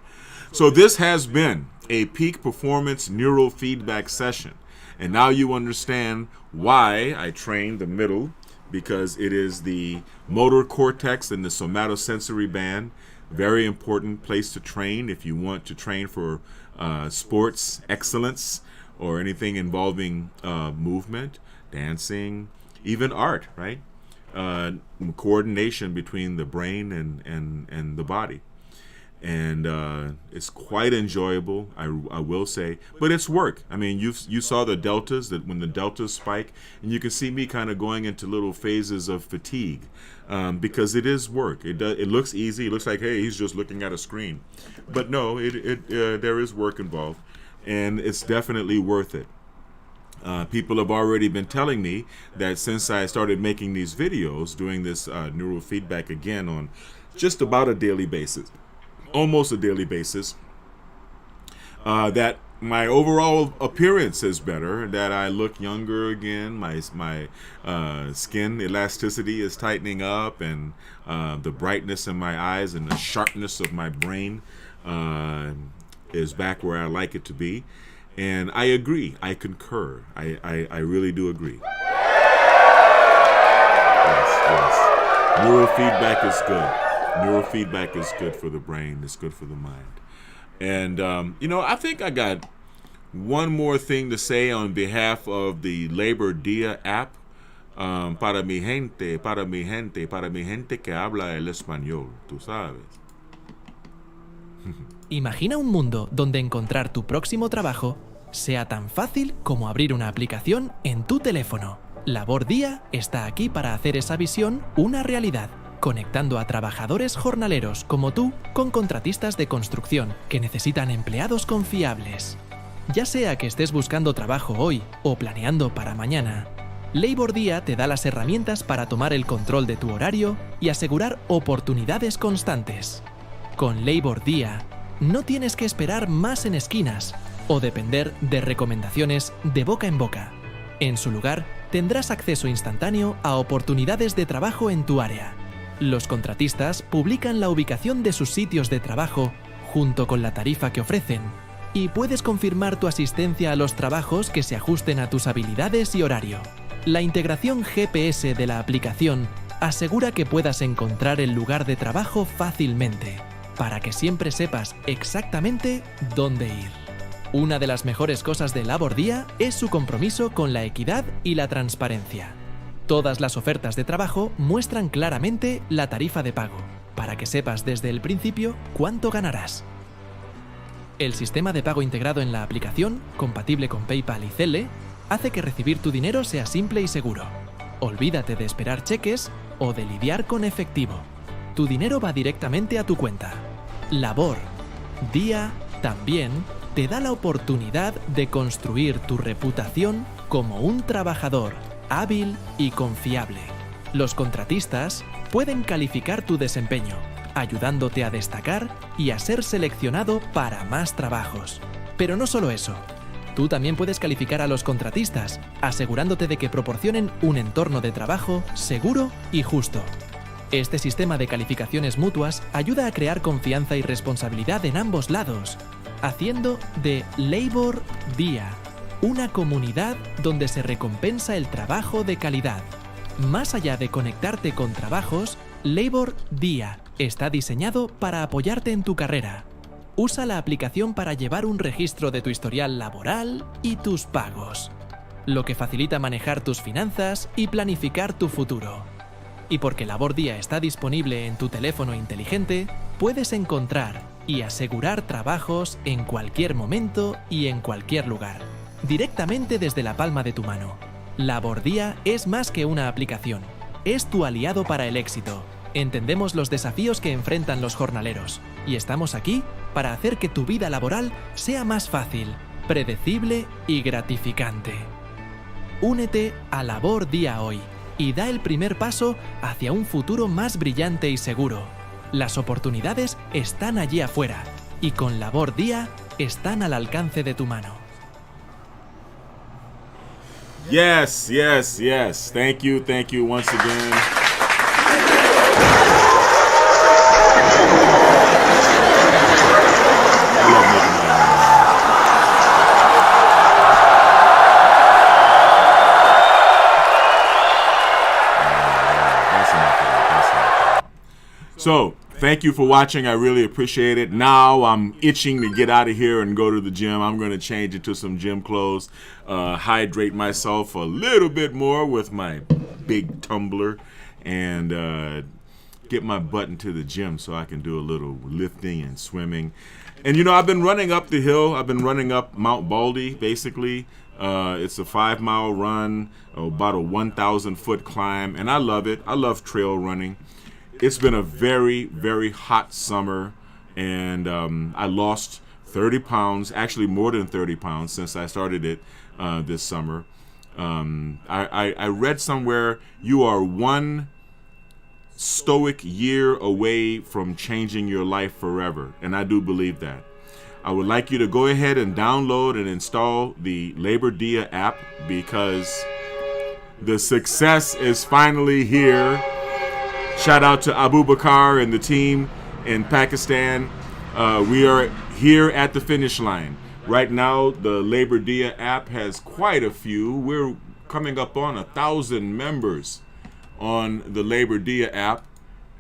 So this has been a peak performance neurofeedback session. And now you understand why I train the middle, because it is the motor cortex and the somatosensory band. Very important place to train if you want to train for sports excellence or anything involving movement, dancing, even art, right? Coordination between the brain and the body. And it's quite enjoyable, I will say, but it's work. I mean, you saw the deltas, that when the deltas spike, and you can see me kind of going into little phases of fatigue, because it is work. It looks easy. It looks like, hey, he's just looking at a screen, but no, there is work involved, and it's definitely worth it. People have already been telling me that since I started making these videos, doing this neurofeedback again on just about a daily basis, almost a daily basis, that my overall appearance is better, that I look younger again, my skin elasticity is tightening up, and the brightness in my eyes and the sharpness of my brain is back where I like it to be. And I agree, I concur, I really do agree. Yes. Neurofeedback is good. Neurofeedback is good for the brain. It's good for the mind. And, I think I got one more thing to say on behalf of the Labor Dia app. Para mi gente que habla el español, tú sabes. Imagina un mundo donde encontrar tu próximo trabajo sea tan fácil como abrir una aplicación en tu teléfono. Labor Día está aquí para hacer esa visión una realidad, conectando a trabajadores jornaleros como tú con contratistas de construcción que necesitan empleados confiables. Ya sea que estés buscando trabajo hoy o planeando para mañana, Labor Día te da las herramientas para tomar el control de tu horario y asegurar oportunidades constantes. Con Labor Día, no tienes que esperar más en esquinas o depender de recomendaciones de boca en boca. En su lugar, tendrás acceso instantáneo a oportunidades de trabajo en tu área. Los contratistas publican la ubicación de sus sitios de trabajo junto con la tarifa que ofrecen, y puedes confirmar tu asistencia a los trabajos que se ajusten a tus habilidades y horario. La integración GPS de la aplicación asegura que puedas encontrar el lugar de trabajo fácilmente, para que siempre sepas exactamente dónde ir. Una de las mejores cosas de Labor Día es su compromiso con la equidad y la transparencia. Todas las ofertas de trabajo muestran claramente la tarifa de pago, para que sepas desde el principio cuánto ganarás. El sistema de pago integrado en la aplicación, compatible con PayPal y Zelle, hace que recibir tu dinero sea simple y seguro. Olvídate de esperar cheques o de lidiar con efectivo. Tu dinero va directamente a tu cuenta. Labor Día también te da la oportunidad de construir tu reputación como un trabajador hábil y confiable. Los contratistas pueden calificar tu desempeño, ayudándote a destacar y a ser seleccionado para más trabajos. Pero no solo eso. Tú también puedes calificar a los contratistas, asegurándote de que proporcionen un entorno de trabajo seguro y justo. Este sistema de calificaciones mutuas ayuda a crear confianza y responsabilidad en ambos lados, haciendo de Labor Día una comunidad donde se recompensa el trabajo de calidad. Más allá de conectarte con trabajos, Labor Día está diseñado para apoyarte en tu carrera. Usa la aplicación para llevar un registro de tu historial laboral y tus pagos, lo que facilita manejar tus finanzas y planificar tu futuro. Y porque Labor Día está disponible en tu teléfono inteligente, puedes encontrar y asegurar trabajos en cualquier momento y en cualquier lugar, directamente desde la palma de tu mano. Labor Día es más que una aplicación, es tu aliado para el éxito. Entendemos los desafíos que enfrentan los jornaleros y estamos aquí para hacer que tu vida laboral sea más fácil, predecible y gratificante. Únete a Labor Día hoy y da el primer paso hacia un futuro más brillante y seguro. Las oportunidades están allí afuera y con Labor Día están al alcance de tu mano. Yes, yes, yes. Thank you once again. I love making So, thank you for watching. I really appreciate it. Now I'm itching to get out of here and go to the gym. I'm going to change into some gym clothes, hydrate myself a little bit more with my big tumbler, and get my butt into the gym so I can do a little lifting and swimming. And, you know, I've been running up the hill. I've been running up Mount Baldy, basically. It's a 5-mile run, about a 1,000-foot climb, and I love it. I love trail running. It's been a very, very hot summer, and I lost 30 pounds, actually more than 30 pounds since I started it this summer. I read somewhere you are one stoic year away from changing your life forever, and I do believe that. I would like you to go ahead and download and install the Labor Dia app because the success is finally here. Shout out to Abu Bakar and the team in Pakistan. We are here at the finish line. Right now, the Labor Dia app has quite a few. We're coming up on 1,000 members on the Labor Dia app,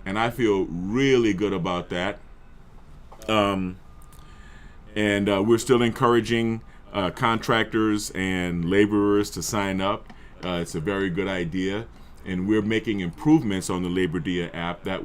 and I feel really good about that. And we're still encouraging contractors and laborers to sign up. It's a very good idea. And we're making improvements on the Labor Dia app that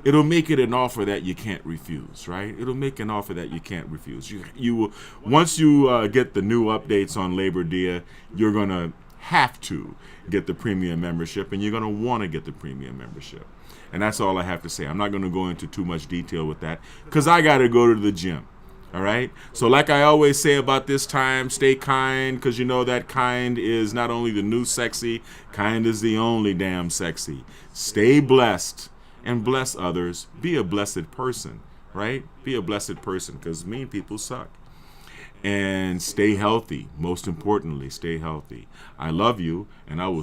it'll make it an offer that you can't refuse, right? It'll make an offer that you can't refuse. You will, once you get the new updates on Labor Dia, you're gonna have to get the premium membership, and you're gonna want to get the premium membership. And that's all I have to say. I'm not gonna go into too much detail with that because I gotta go to the gym. All right. So like I always say about this time, stay kind, because you know that kind is not only the new sexy, kind is the only damn sexy. Stay blessed and bless others. Be a blessed person, right? Be a blessed person because mean people suck. And stay healthy. Most importantly, stay healthy. I love you, and I will